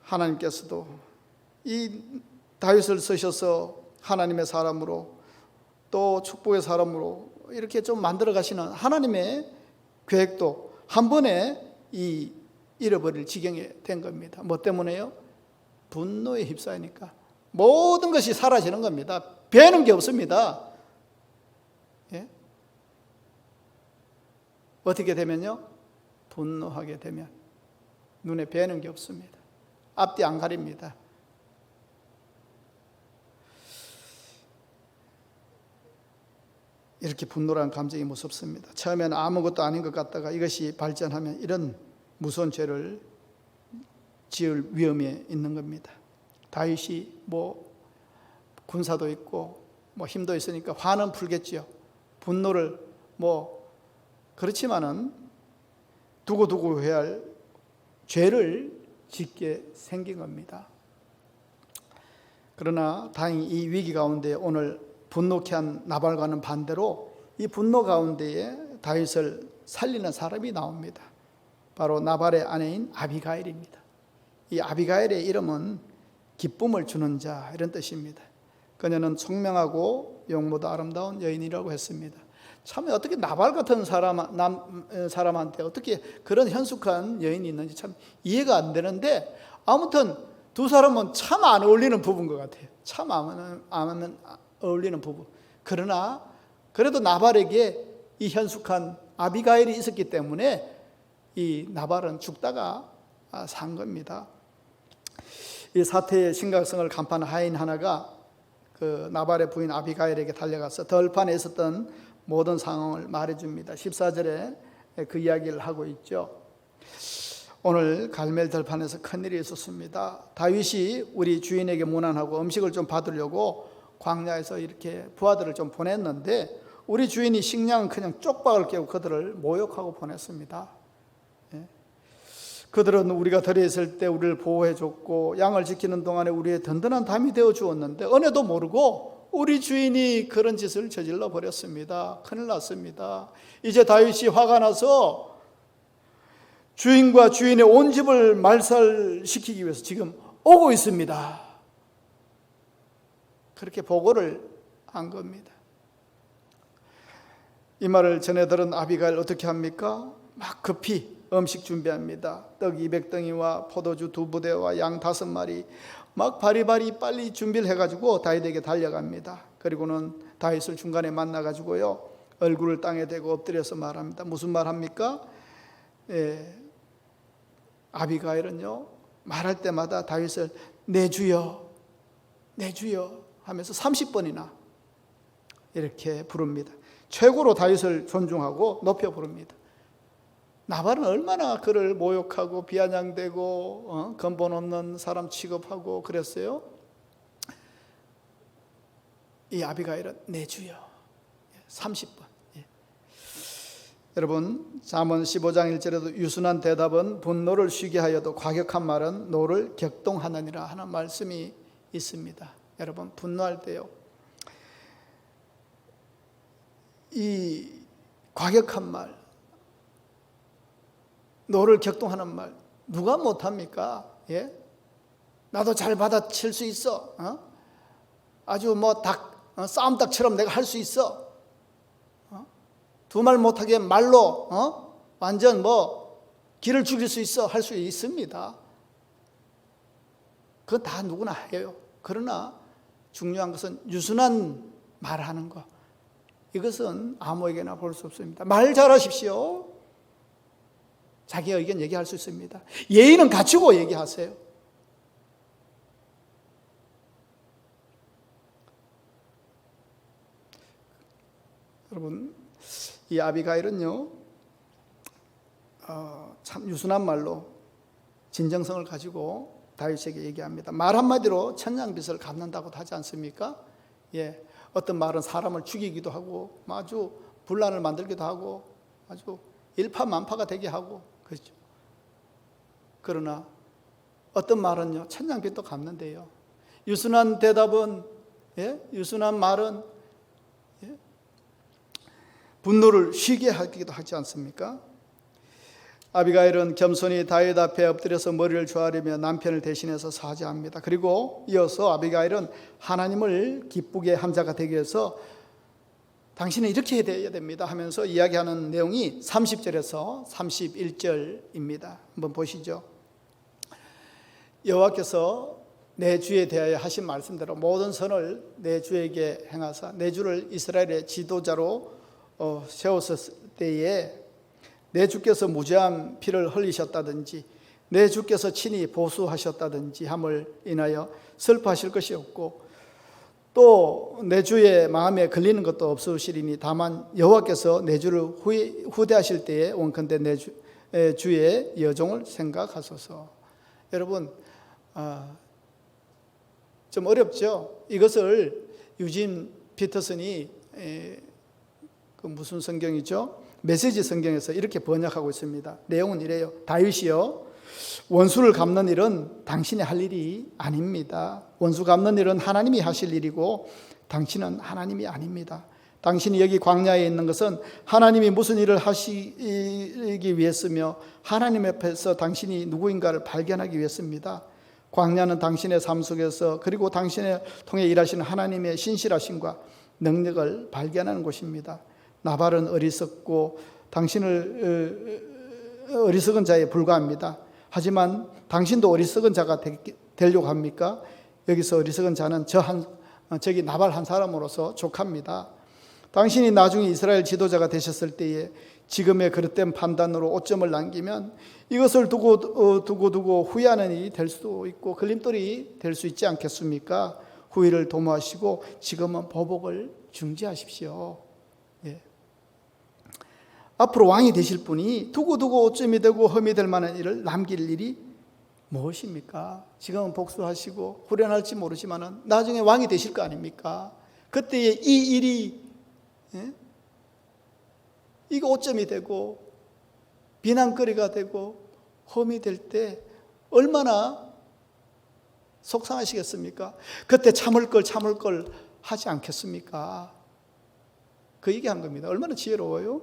하나님께서도 이 다윗을 쓰셔서 하나님의 사람으로 또 축복의 사람으로 이렇게 좀 만들어 가시는 하나님의 계획도 한 번에 잃어버릴 지경에 된 겁니다. 뭐 때문에요? 분노에 휩싸이니까 모든 것이 사라지는 겁니다. 배는 게 없습니다. 어떻게 되면요? 분노하게 되면 눈에 배는 게 없습니다. 앞뒤 안 가립니다. 이렇게 분노라는 감정이 무섭습니다. 처음에는 아무것도 아닌 것 같다가 이것이 발전하면 이런 무서운 죄를 지을 위험에 있는 겁니다. 다윗이 군사도 있고 힘도 있으니까 화는 풀겠지요. 분노를 그렇지만은 두고두고 해야 할 죄를 짓게 생긴 겁니다. 그러나 다행히 이 위기 가운데 오늘 분노케 한 나발과는 반대로 이 분노 가운데에 다윗을 살리는 사람이 나옵니다. 바로 나발의 아내인 아비가일입니다. 이 아비가일의 이름은 기쁨을 주는 자 이런 뜻입니다. 그녀는 총명하고 용모도 아름다운 여인이라고 했습니다. 참 어떻게 나발 같은 사람한테 어떻게 그런 현숙한 여인이 있는지 참 이해가 안 되는데, 아무튼 두 사람은 참 안 어울리는 부부인 것 같아요. 참 안 어울리는 부부. 그러나 그래도 나발에게 이 현숙한 아비가일이 있었기 때문에 이 나발은 죽다가 산 겁니다. 이 사태의 심각성을 간파한 하인 하나가 그 나발의 부인 아비가일에게 달려가서 들판에 있었던 모든 상황을 말해줍니다. 14절에 그 이야기를 하고 있죠. 오늘 갈멜 들판에서 큰일이 있었습니다. 다윗이 우리 주인에게 문안하고 음식을 좀 받으려고 광야에서 이렇게 부하들을 좀 보냈는데 우리 주인이 식량은 그냥 쪽박을 깨고 그들을 모욕하고 보냈습니다. 그들은 우리가 들에 있을 때 우리를 보호해 줬고 양을 지키는 동안에 우리의 든든한 담이 되어 주었는데 은혜도 모르고 우리 주인이 그런 짓을 저질러 버렸습니다. 큰일 났습니다. 이제 다윗이 화가 나서 주인과 주인의 온 집을 말살시키기 위해서 지금 오고 있습니다. 그렇게 보고를 한 겁니다. 이 말을 전해 들은 아비가일 어떻게 합니까? 막 급히 음식 준비합니다. 떡 200덩이와 포도주 2부대와 양 5마리 막 바리바리 빨리 준비를 해가지고 다윗에게 달려갑니다. 그리고는 다윗을 중간에 만나가지고요 얼굴을 땅에 대고 엎드려서 말합니다. 무슨 말 합니까? 아비가일은요 말할 때마다 다윗을 내 주여 내 주여 하면서 30번이나 이렇게 부릅니다. 최고로 다윗을 존중하고 높여 부릅니다. 나발은 얼마나 그를 모욕하고 비아냥대고 근본 없는 사람 취급하고 그랬어요. 이 아비가일은 내 주여 30번. 여러분 잠언 15장 1절에도 유순한 대답은 분노를 쉬게 하여도 과격한 말은 노를 격동하느니라 하는 말씀이 있습니다. 여러분 분노할 때요 이 과격한 말, 노를 격동하는 말 누가 못합니까? 예? 나도 잘 받아칠 수 있어. 아주 뭐 싸움닭처럼 내가 할 수 있어. 두 말 못하게 말로 완전 뭐 기를 죽일 수 있어 할 수 있습니다. 그건 다 누구나 해요. 그러나 중요한 것은 유순한 말하는 거. 이것은 아무에게나 볼 수 없습니다. 말 잘하십시오. 자기 의견 얘기할 수 있습니다. 예의는 갖추고 얘기하세요. 여러분 이 아비가일은요 참 유순한 말로 진정성을 가지고 다윗에게 얘기합니다. 말 한마디로 천냥빚을 갚는다고 하지 않습니까? 예, 어떤 말은 사람을 죽이기도 하고 아주 분란을 만들기도 하고 아주 일파만파가 되게 하고 그렇죠. 그러나 어떤 말은요 천냥빚도 갚는데요. 유순한 대답은 유순한 말은 분노를 쉬게 하기도 하지 않습니까? 아비가일은 겸손히 다윗 앞에 엎드려서 머리를 조아리며 남편을 대신해서 사죄합니다. 그리고 이어서 아비가일은 하나님을 기쁘게 한 자가 되기 위해서 당신은 이렇게 해야 됩니다 하면서 이야기하는 내용이 30절에서 31절입니다. 한번 보시죠. 여호와께서 내 주에 대하여 하신 말씀대로 모든 선을 내 주에게 행하사 내 주를 이스라엘의 지도자로 세웠을 때에 내 주께서 무죄한 피를 흘리셨다든지 내 주께서 친히 보수하셨다든지 함을 인하여 슬퍼하실 것이 없고 또 내 주의 마음에 걸리는 것도 없으시리니 다만 여호와께서 내 주를 후대하실 때에 원컨대 내 주의 여종을 생각하소서. 여러분 좀 어렵죠? 이것을 유진 피터슨이 그 무슨 성경이죠? 메시지 성경에서 이렇게 번역하고 있습니다. 내용은 이래요. 다윗이요, 원수를 갚는 일은 당신이 할 일이 아닙니다. 원수 갚는 일은 하나님이 하실 일이고 당신은 하나님이 아닙니다. 당신이 여기 광야에 있는 것은 하나님이 무슨 일을 하시기 위해서며 하나님 앞에서 당신이 누구인가를 발견하기 위해서입니다. 광야는 당신의 삶 속에서 그리고 당신을 통해 일하시는 하나님의 신실하심과 능력을 발견하는 곳입니다. 나발은 어리석고 당신을 어리석은 자에 불과합니다. 하지만 당신도 어리석은 자가 되려고 합니까? 여기서 어리석은 자는 저기 나발 한 사람으로서 족합니다. 당신이 나중에 이스라엘 지도자가 되셨을 때에 지금의 그릇된 판단으로 오점을 남기면 이것을 두고 후회하는 일이 될 수도 있고 걸림돌이 될 수 있지 않겠습니까? 후회를 도모하시고 지금은 보복을 중지하십시오. 예. 앞으로 왕이 되실 분이 두고 오점이 되고 험이 될 만한 일을 남길 일이 무엇입니까? 지금은 복수하시고 후련할지 모르지만 나중에 왕이 되실 거 아닙니까? 그때에 이 일이 이거 오점이 되고 비난거리가 되고 험이 될 때 얼마나 속상하시겠습니까? 그때 참을 걸 하지 않겠습니까? 그 얘기한 겁니다. 얼마나 지혜로워요?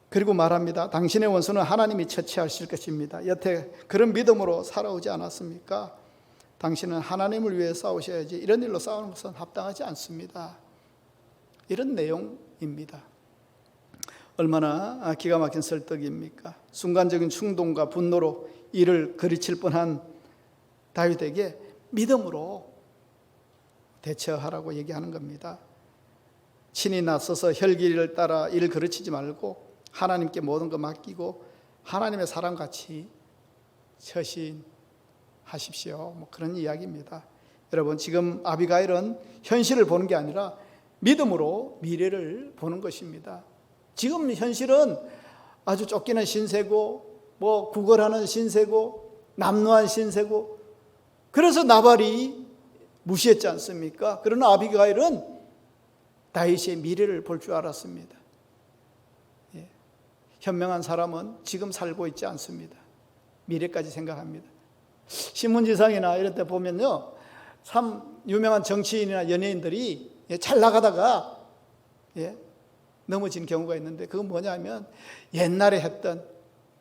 그리고 말합니다. 당신의 원수는 하나님이 처치하실 것입니다. 여태 그런 믿음으로 살아오지 않았습니까? 당신은 하나님을 위해 싸우셔야지 이런 일로 싸우는 것은 합당하지 않습니다. 이런 내용입니다. 얼마나 기가 막힌 설득입니까? 순간적인 충동과 분노로 이를 그르칠 뻔한 다윗에게 믿음으로 대처하라고 얘기하는 겁니다. 친히 나서서 혈기를 따라 이를 그르치지 말고 하나님께 모든 거 맡기고 하나님의 사람같이 처신하십시오. 그런 이야기입니다. 여러분, 지금 아비가일은 현실을 보는 게 아니라 믿음으로 미래를 보는 것입니다. 지금 현실은 아주 쫓기는 신세고 구걸하는 신세고 남루한 신세고 그래서 나발이 무시했지 않습니까? 그러나 아비가일은 다윗의 미래를 볼 줄 알았습니다. 예. 현명한 사람은 지금 살고 있지 않습니다. 미래까지 생각합니다. 신문지상이나 이런 데 보면요, 참 유명한 정치인이나 연예인들이 잘 나가다가 넘어진 경우가 있는데 그건 뭐냐면 옛날에 했던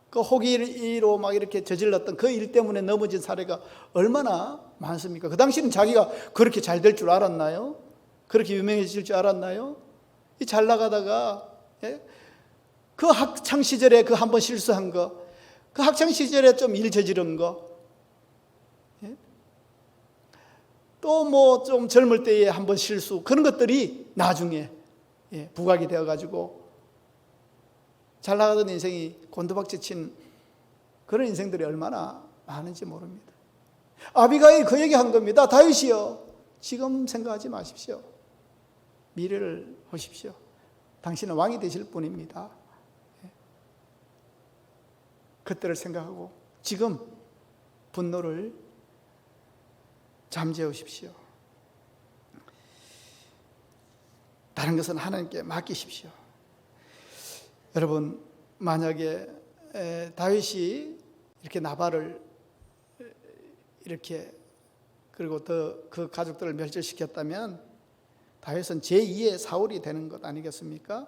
그 호기로 막 이렇게 저질렀던 그 일 때문에 넘어진 사례가 얼마나 많습니까? 그 당시는 자기가 그렇게 잘 될 줄 알았나요? 그렇게 유명해질 줄 알았나요? 잘 나가다가 그 학창 시절에 그 한 번 실수한 거, 그 학창 시절에 좀 일 저지른 거, 또 좀 젊을 때에 한 번 실수, 그런 것들이 나중에 부각이 되어가지고 잘 나가던 인생이 곤두박질 친 그런 인생들이 얼마나 많은지 모릅니다. 아비가일 그 얘기한 겁니다. 다윗이요, 지금 생각하지 마십시오. 미래를 보십시오. 당신은 왕이 되실 분입니다. 그때를 생각하고 지금 분노를 잠재우십시오. 다른 것은 하나님께 맡기십시오. 여러분, 만약에 다윗이 이렇게 나발을 이렇게 그리고 그 가족들을 멸절시켰다면 다윗은 제2의 사울이 되는 것 아니겠습니까?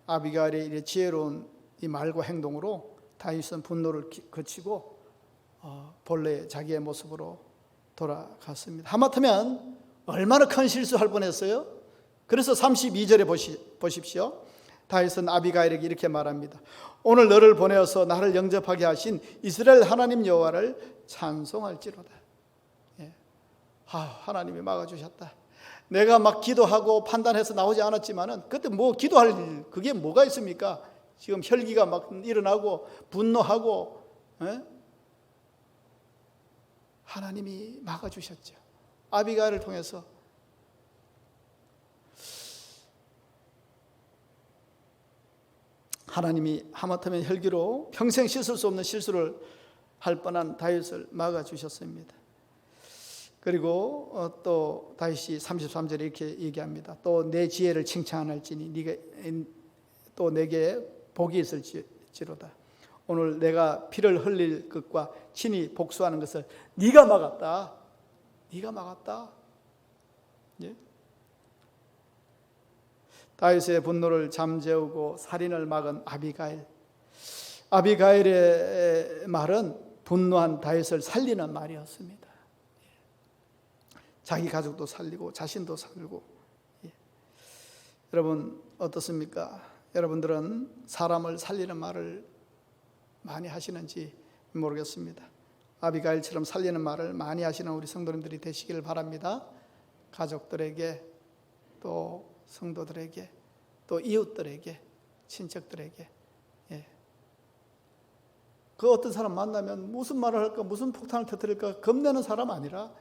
아비가일의 지혜로운 이 말과 행동으로 다윗은 분노를 거치고 본래 자기의 모습으로 돌아갔습니다. 하마터면 얼마나 큰 실수할 뻔했어요. 그래서 32절에 보십시오. 다윗은 아비가일에게 이렇게 말합니다. 오늘 너를 보내어서 나를 영접하게 하신 이스라엘 하나님 여호와를 찬송할지로다. 하나님이 막아주셨다. 내가 막 기도하고 판단해서 나오지 않았지만은 그때 기도할 일, 그게 뭐가 있습니까? 지금 혈기가 막 일어나고 분노하고 하나님이 막아주셨죠. 아비가일을 통해서. 하나님이 하마터면 혈기로 평생 씻을 수 없는 실수를 할 뻔한 다윗을 막아주셨습니다. 그리고 또 다윗이 33절에 이렇게 얘기합니다. 또 내 지혜를 칭찬할지니 네가 또 내게 복이 있을지로다. 오늘 내가 피를 흘릴 것과 친히 복수하는 것을 네가 막았다. 네가 막았다. 예? 다윗의 분노를 잠재우고 살인을 막은 아비가일. 아비가일의 말은 분노한 다윗을 살리는 말이었습니다. 자기 가족도 살리고 자신도 살리고. 여러분 어떻습니까? 여러분들은 사람을 살리는 말을 많이 하시는지 모르겠습니다. 아비가일처럼 살리는 말을 많이 하시는 우리 성도님들이 되시기를 바랍니다. 가족들에게, 또 성도들에게, 또 이웃들에게, 친척들에게. 그 어떤 사람 만나면 무슨 말을 할까, 무슨 폭탄을 터뜨릴까 겁내는 사람 아니라,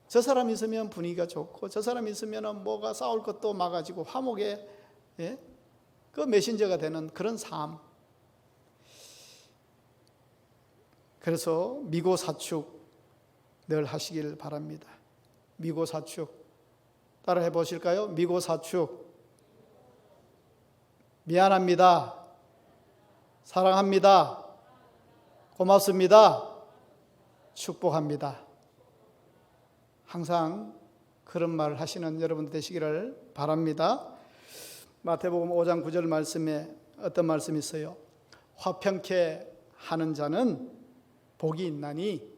저 사람 있으면 분위기가 좋고, 저 사람 있으면 뭐가 싸울 것도 막아지고 화목에 그 메신저가 되는 그런 삶. 그래서 미고사축 늘 하시길 바랍니다. 미고사축 따라 해보실까요? 미고사축. 미안합니다. 사랑합니다. 고맙습니다. 축복합니다. 항상 그런 말을 하시는 여러분들 되시기를 바랍니다. 마태복음 5장 9절 말씀에 어떤 말씀이 있어요? 화평케 하는 자는 복이 있나니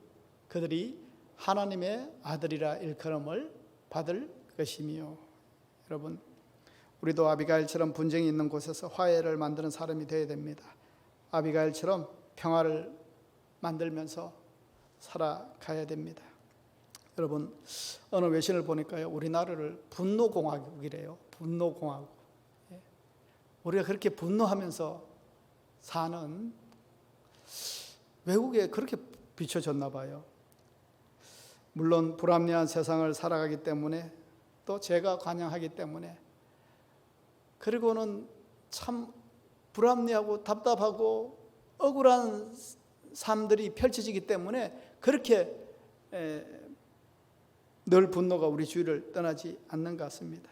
그들이 하나님의 아들이라 일컬음을 받을 것이며. 여러분, 우리도 아비가일처럼 분쟁이 있는 곳에서 화해를 만드는 사람이 되어야 됩니다. 아비가일처럼 평화를 만들면서 살아가야 됩니다. 여러분, 어느 외신을 보니까요, 우리나라를 분노공화국이래요. 분노공화국. 우리가 그렇게 분노하면서 사는, 외국에 그렇게 비춰졌나 봐요. 물론 불합리한 세상을 살아가기 때문에, 또 제가 관영하기 때문에, 그리고는 참 불합리하고 답답하고 억울한 삶들이 펼쳐지기 때문에 그렇게 늘 분노가 우리 주위를 떠나지 않는 것 같습니다.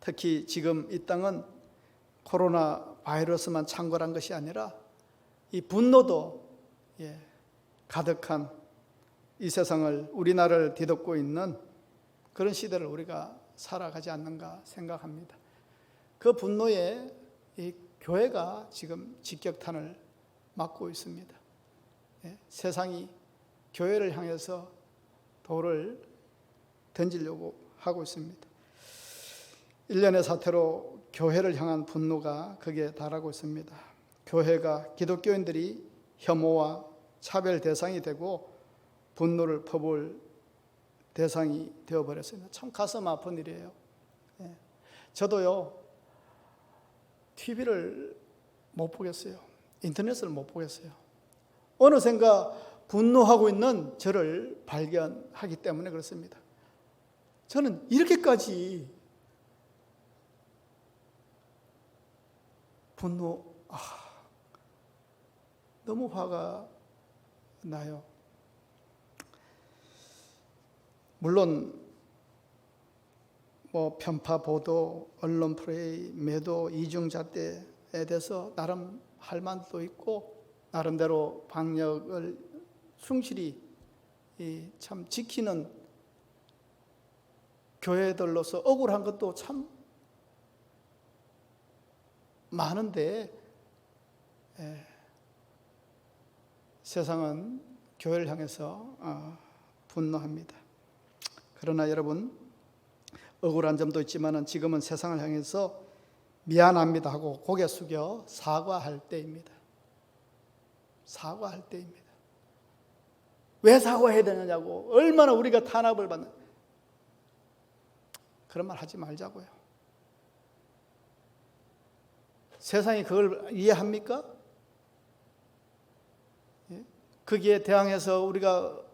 특히 지금 이 땅은 코로나 바이러스만 창궐한 것이 아니라 이 분노도 가득한 이 세상을, 우리나라를 뒤덮고 있는 그런 시대를 우리가 살아가지 않는가 생각합니다. 그 분노에 이 교회가 지금 직격탄을 맞고 있습니다. 세상이 교회를 향해서 돌을 던지려고 하고 있습니다. 일련의 사태로 교회를 향한 분노가 극에 달하고 있습니다. 교회가 기독교인들이 혐오와 차별 대상이 되고 분노를 퍼부을 대상이 되어버렸습니다. 참 가슴 아픈 일이에요. 저도요, TV를 못 보겠어요. 인터넷을 못 보겠어요. 어느샌가 분노하고 있는 저를 발견하기 때문에 그렇습니다. 저는 이렇게까지 너무 화가 나요. 물론 편파 보도, 언론 플레이, 매도, 이중잣대에 대해서 나름 할 만도 있고 나름대로 방역을 충실히 참 지키는 교회들로서 억울한 것도 참 많은데, 세상은 교회를 향해서 분노합니다. 그러나 여러분, 억울한 점도 있지만 지금은 세상을 향해서 미안합니다 하고 고개 숙여 사과할 때입니다. 사과할 때입니다. 왜 사과해야 되느냐고, 얼마나 우리가 탄압을 받는, 그런 말 하지 말자고요. 세상이 그걸 이해합니까? 거기에 대항해서 우리가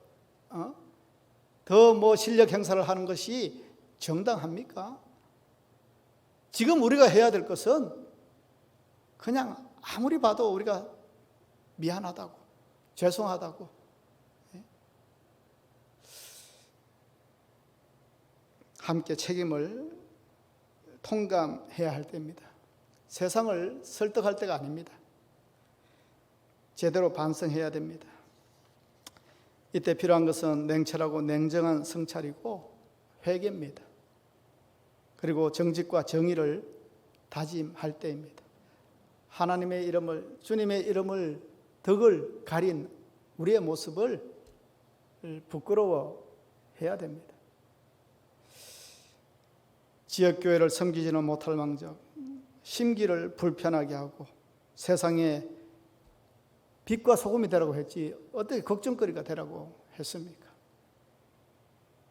더 실력 행사를 하는 것이 정당합니까? 지금 우리가 해야 될 것은 그냥 아무리 봐도 우리가 미안하다고, 죄송하다고. 함께 책임을 통감해야 할 때입니다. 세상을 설득할 때가 아닙니다. 제대로 반성해야 됩니다. 이때 필요한 것은 냉철하고 냉정한 성찰이고 회개입니다. 그리고 정직과 정의를 다짐할 때입니다. 하나님의 이름을, 주님의 이름을, 덕을 가린 우리의 모습을 부끄러워해야 됩니다. 지역교회를 섬기지는 못할 망정 심기를 불편하게 하고 세상에 빛과 소금이 되라고 했지 어떻게 걱정거리가 되라고 했습니까?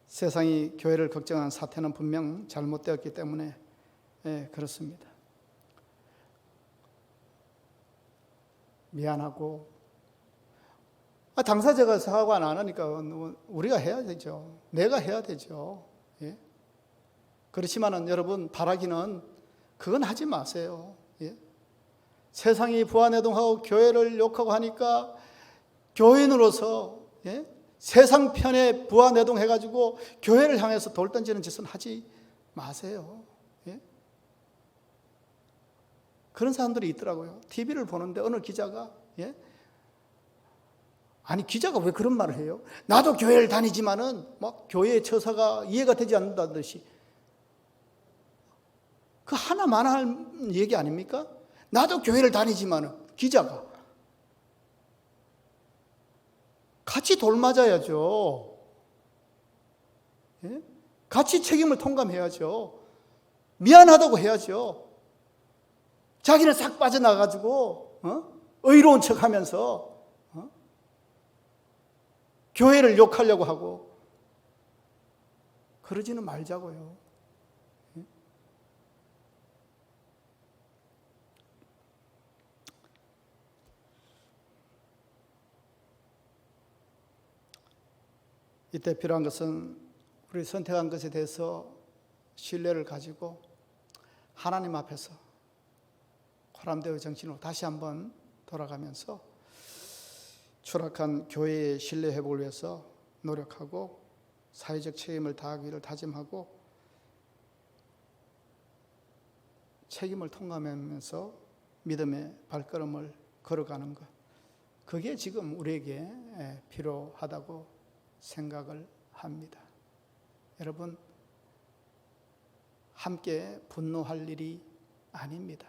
세상이 교회를 걱정한 사태는 분명 잘못되었기 때문에 그렇습니다. 미안하고 당사자가 사과 안 하니까 우리가 해야 되죠. 내가 해야 되죠. 예? 그렇지만은 여러분 바라기는 그건 하지 마세요. 예? 세상이 부안해동하고 교회를 욕하고 하니까 교인으로서 세상 편에 부안해동해가지고 교회를 향해서 돌 던지는 짓은 하지 마세요. 예? 그런 사람들이 있더라고요. TV를 보는데 어느 기자가 아니 기자가 왜 그런 말을 해요? 나도 교회를 다니지만은 막 교회의 처사가 이해가 되지 않는다듯이 그 하나만 할 얘기 아닙니까? 나도 교회를 다니지만은 기자가 같이 돌맞아야죠. 예? 같이 책임을 통감해야죠. 미안하다고 해야죠. 자기는 싹 빠져나가지고 의로운 척하면서 교회를 욕하려고 하고 그러지는 말자고요. 이때 필요한 것은 우리 선택한 것에 대해서 신뢰를 가지고 하나님 앞에서 코람데오 정신으로 다시 한번 돌아가면서 추락한 교회의 신뢰 회복을 위해서 노력하고 사회적 책임을 다하기를 다짐하고 책임을 통감하면서 믿음의 발걸음을 걸어가는 것, 그게 지금 우리에게 필요하다고 생각을 합니다. 여러분, 함께 분노할 일이 아닙니다.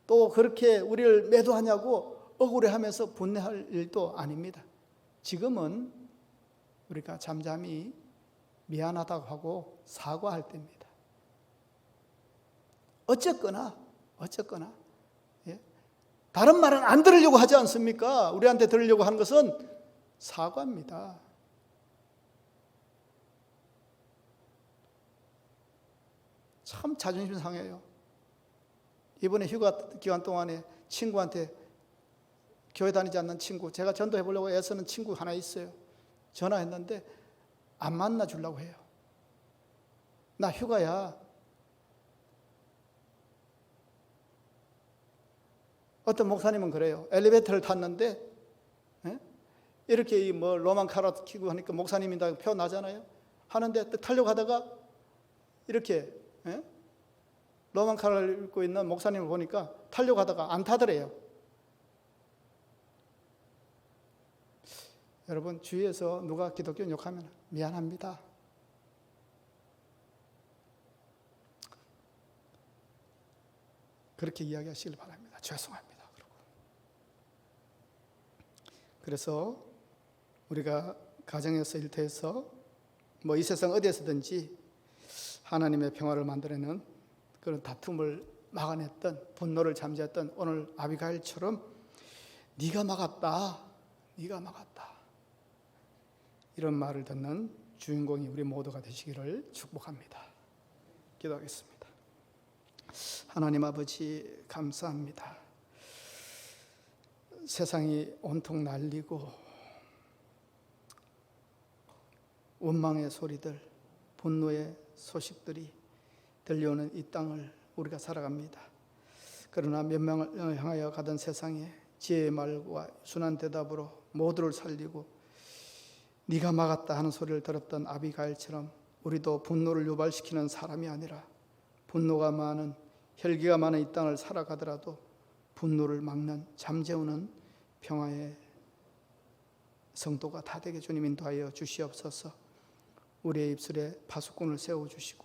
또 그렇게 우리를 매도하냐고 억울해하면서 분노할 일도 아닙니다. 지금은 우리가 잠잠히 미안하다고 하고 사과할 때입니다. 어쨌거나 다른 말은 안 들으려고 하지 않습니까? 우리한테 들으려고 하는 것은 사과입니다. 참 자존심 상해요. 이번에 휴가 기간 동안에 친구한테, 교회 다니지 않는 친구, 제가 전도해 보려고 애쓰는 친구 하나 있어요. 전화했는데 안 만나 주려고 해요. 나 휴가야. 어떤 목사님은 그래요. 엘리베이터를 탔는데 이렇게 뭐 로만 카라 키고 하니까 목사님이다 표 나잖아요. 하는데 타려고 하다가 이렇게 로만 카라를 입고 있는 목사님을 보니까 타려고 하다가 안 타더래요. 여러분, 주위에서 누가 기독교 욕하면 미안합니다. 그렇게 이야기하시길 바랍니다. 죄송합니다. 그래서 우리가 가정에서 일터에서 뭐 이 세상 어디에서든지 하나님의 평화를 만들어내는 그런 다툼을 막아냈던, 분노를 잠재웠던 오늘 아비가일처럼 네가 막았다, 이런 말을 듣는 주인공이 우리 모두가 되시기를 축복합니다. 기도하겠습니다. 하나님 아버지, 감사합니다. 세상이 온통 날리고 원망의 소리들, 분노의 소식들이 들려오는 이 땅을 우리가 살아갑니다. 그러나 몇 명을 향하여 가던 세상에 지혜의 말과 순한 대답으로 모두를 살리고 네가 막았다 하는 소리를 들었던 아비가일처럼 우리도 분노를 유발시키는 사람이 아니라 분노가 많은, 혈기가 많은 이 땅을 살아가더라도 분노를 막는, 잠재우는 평화의 성도가 다 되게 주님 인도하여 주시옵소서. 우리의 입술에 파수꾼을 세워주시고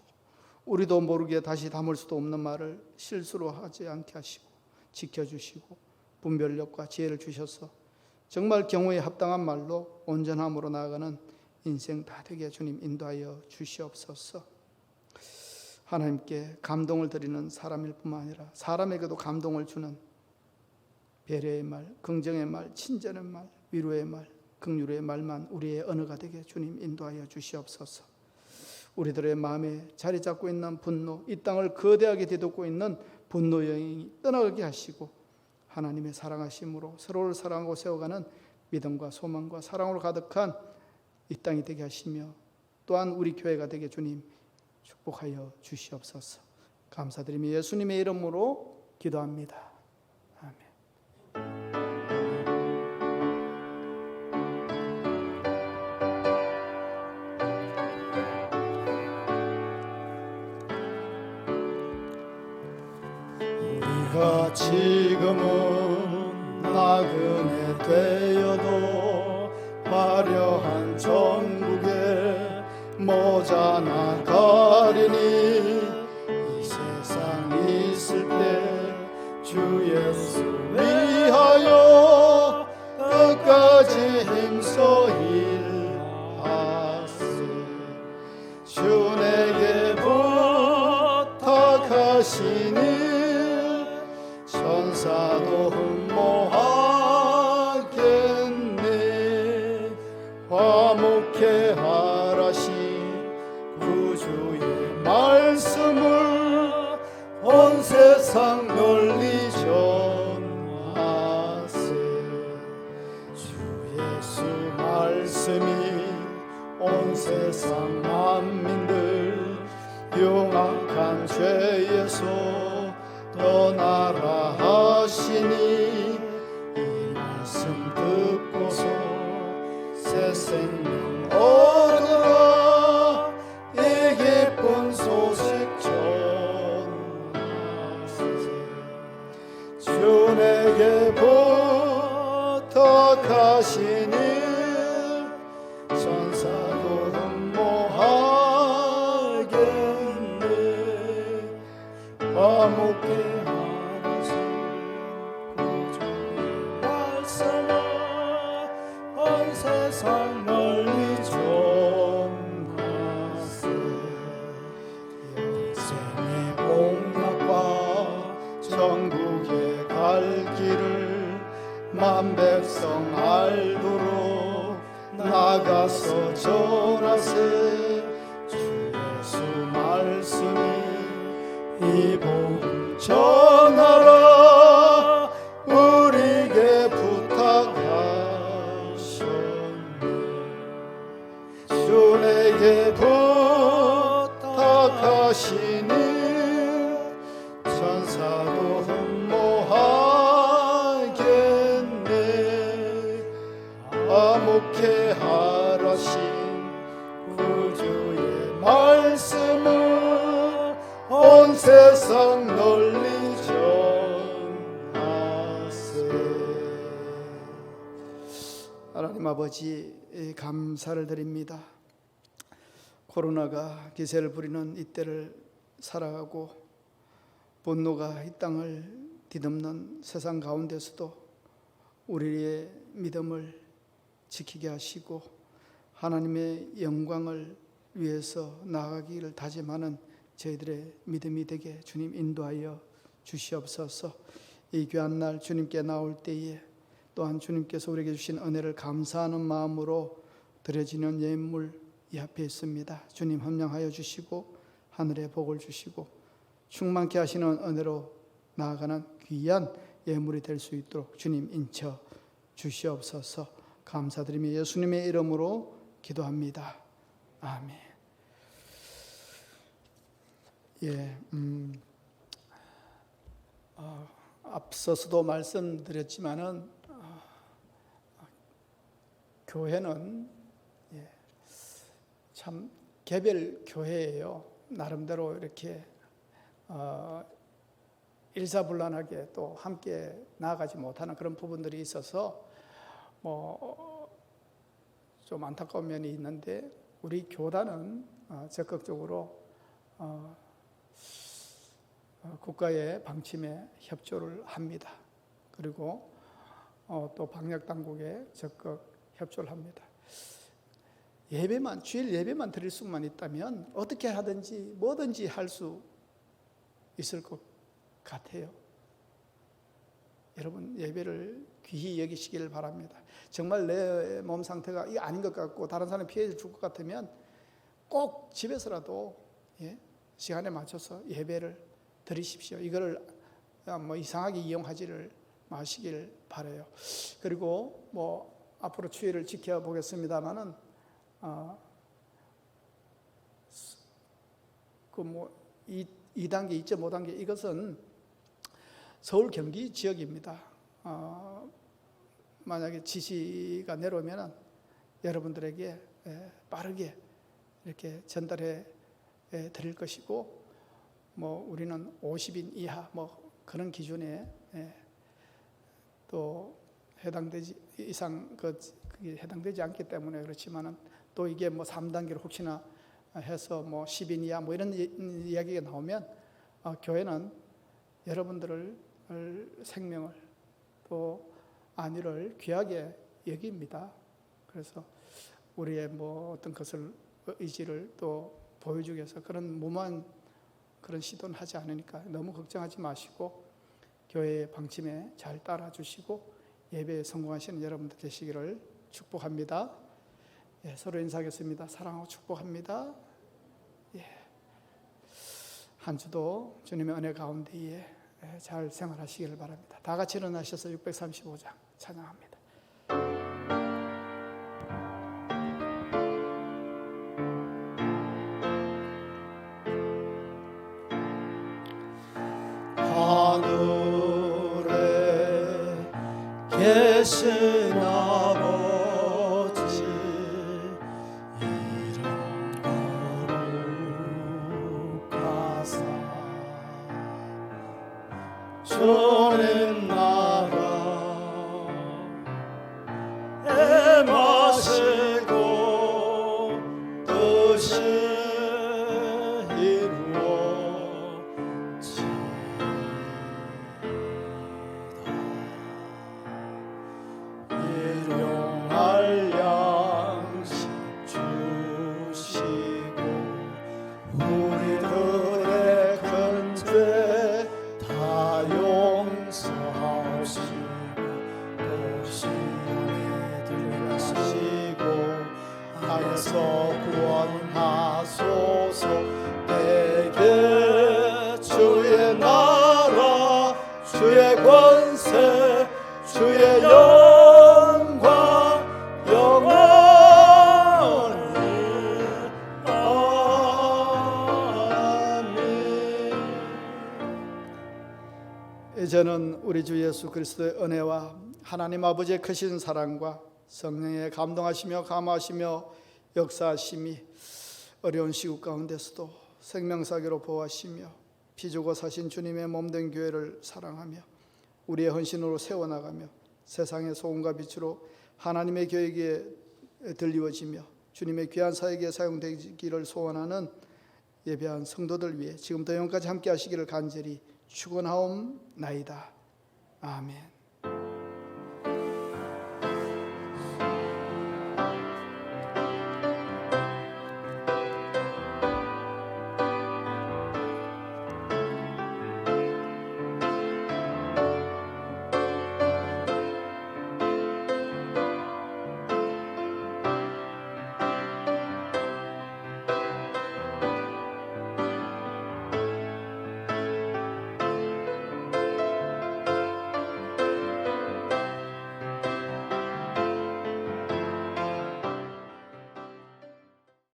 우리도 모르게 다시 담을 수도 없는 말을 실수로 하지 않게 하시고 지켜주시고 분별력과 지혜를 주셔서 정말 경우에 합당한 말로 온전함으로 나아가는 인생 다 되게 주님 인도하여 주시옵소서. 하나님께 감동을 드리는 사람일 뿐만 아니라 사람에게도 감동을 주는 배려의 말, 긍정의 말, 친절의 말, 위로의 말, 긍휼의 말만 우리의 언어가 되게 주님 인도하여 주시옵소서. 우리들의 마음에 자리 잡고 있는 분노, 이 땅을 거대하게 뒤덮고 있는 분노 여행이 떠나가게 하시고 하나님의 사랑하심으로 서로를 사랑하고 세워가는 믿음과 소망과 사랑으로 가득한 이 땅이 되게 하시며 또한 우리 교회가 되게 주님 축복하여 주시옵소서. 감사드리며 예수님의 이름으로 기도합니다. 아멘. 우리가 지금은 나그네 되어도 화려한 전국에 모자나 가리니 이 세상 있을 때 주 예수 위하여 끝까지 힘써 일하세. 주 내게 부탁하시니 천사도 흠모하겠네. 화목해 하라시 구주의 말씀을 온 세상 널리 전하세. 주 예수 말씀이 온 세상 만민들 용악한 죄에서 떠나라 하시니 이 말씀 듣고서 새 생명 얻으라. 이 기쁜 소식 전하세. 주 내게 부탁하시니 천사도 흠모하겠네. 화목해 하라시 구주의 말씀을 온 세상 널리 전하세. 영생의 공약과 천국에 갈 길을 만 백성 알도록 나가서 전하세. 주 예수 말씀이 이 복음 전하라. 우리에게 부탁하셨네. 주 내게 부탁하시니 천사도 흠모하겠네. 화목해 하라신 구주의 말씀을 온 세상 널리 전하세. 하나님 아버지, 감사를 드립니다. 코로나가 기세를 부리는 이때를 살아가고 분노가 이 땅을 뒤덮는 세상 가운데서도 우리의 믿음을 지키게 하시고 하나님의 영광을 위해서 나아가기를 다짐하는 저희들의 믿음이 되게 주님 인도하여 주시옵소서. 이 귀한 날 주님께 나올 때에 또한 주님께서 우리에게 주신 은혜를 감사하는 마음으로 드려지는 예물 이 앞에 있습니다. 주님 함량하여 주시고 하늘의 복을 주시고 충만케 하시는 은혜로 나아가는 귀한 예물이 될 수 있도록 주님 인쳐 주시옵소서. 감사드리며 예수님의 이름으로 기도합니다. 아멘. 앞서서도 말씀드렸지만은 교회는 참 개별 교회예요. 나름대로 이렇게 일사불란하게 또 함께 나아가지 못하는 그런 부분들이 있어서 좀 안타까운 면이 있는데, 우리 교단은 적극적으로 국가의 방침에 협조를 합니다. 그리고 또 방역 당국에 적극 협조를 합니다. 주일 예배만 드릴 수만 있다면 어떻게 하든지 뭐든지 할 수 있을 것 같아요. 여러분, 예배를 귀히 여기시기를 바랍니다. 정말 내 몸 상태가 이게 아닌 것 같고 다른 사람이 피해를 줄 것 같으면 꼭 집에서라도 시간에 맞춰서 예배를 드리십시오. 이거를 이상하게 이용하지를 마시길 바라요. 그리고 앞으로 추위를 지켜보겠습니다만은 2단계, 2.5단계 이것은 서울 경기 지역입니다. 만약에 지시가 내려오면 여러분들에게 빠르게 이렇게 전달해 드릴 것이고, 우리는 50인 이하 그런 기준에 또 해당되지 이상 그게 해당되지 않기 때문에 그렇지만은, 또 이게 3단계로 혹시나 해서 10인 이하 이런 이야기가 나오면 교회는 여러분들을 생명을 또 안위를 귀하게 여깁니다. 그래서 우리의 어떤 것을 의지를 또 보여주기 위해서 그런 무모한 그런 시도는 하지 않으니까 너무 걱정하지 마시고 교회의 방침에 잘 따라 주시고 예배에 성공하시는 여러분들 되시기를 축복합니다. 서로 인사하겠습니다. 사랑하고 축복합니다. 한 주도 주님의 은혜 가운데에 잘 생활하시기를 바랍니다. 다 같이 일어나셔서 635장 찬양합니다. 하늘에 계신 아버지, 이름 거룩하사 주님 나라에 마시고 뜻이 일용할 양식 주시고 우리들의 큰 죄 다 용서하시고 또 시험에 들려가시고 악에서 구원하소서. 내게 주의 나라 주의 권세 주의 영광 영원히 아멘. 이제는 우리 주 예수 그리스도의 은혜와 하나님 아버지의 크신 사랑과 성령의 감동하시며 감화하시며 역사하심이 어려운 시국 가운데서도 생명사계로 보호하시며 피주고 사신 주님의 몸된 교회를 사랑하며 우리의 헌신으로 세워나가며 세상의 소금과 빛으로 하나님의 교회에 들리워지며 주님의 귀한 사역에 사용되기를 소원하는 예배한 성도들 위해 지금부터 영까지 함께 하시기를 간절히 축원하옵나이다. 아멘.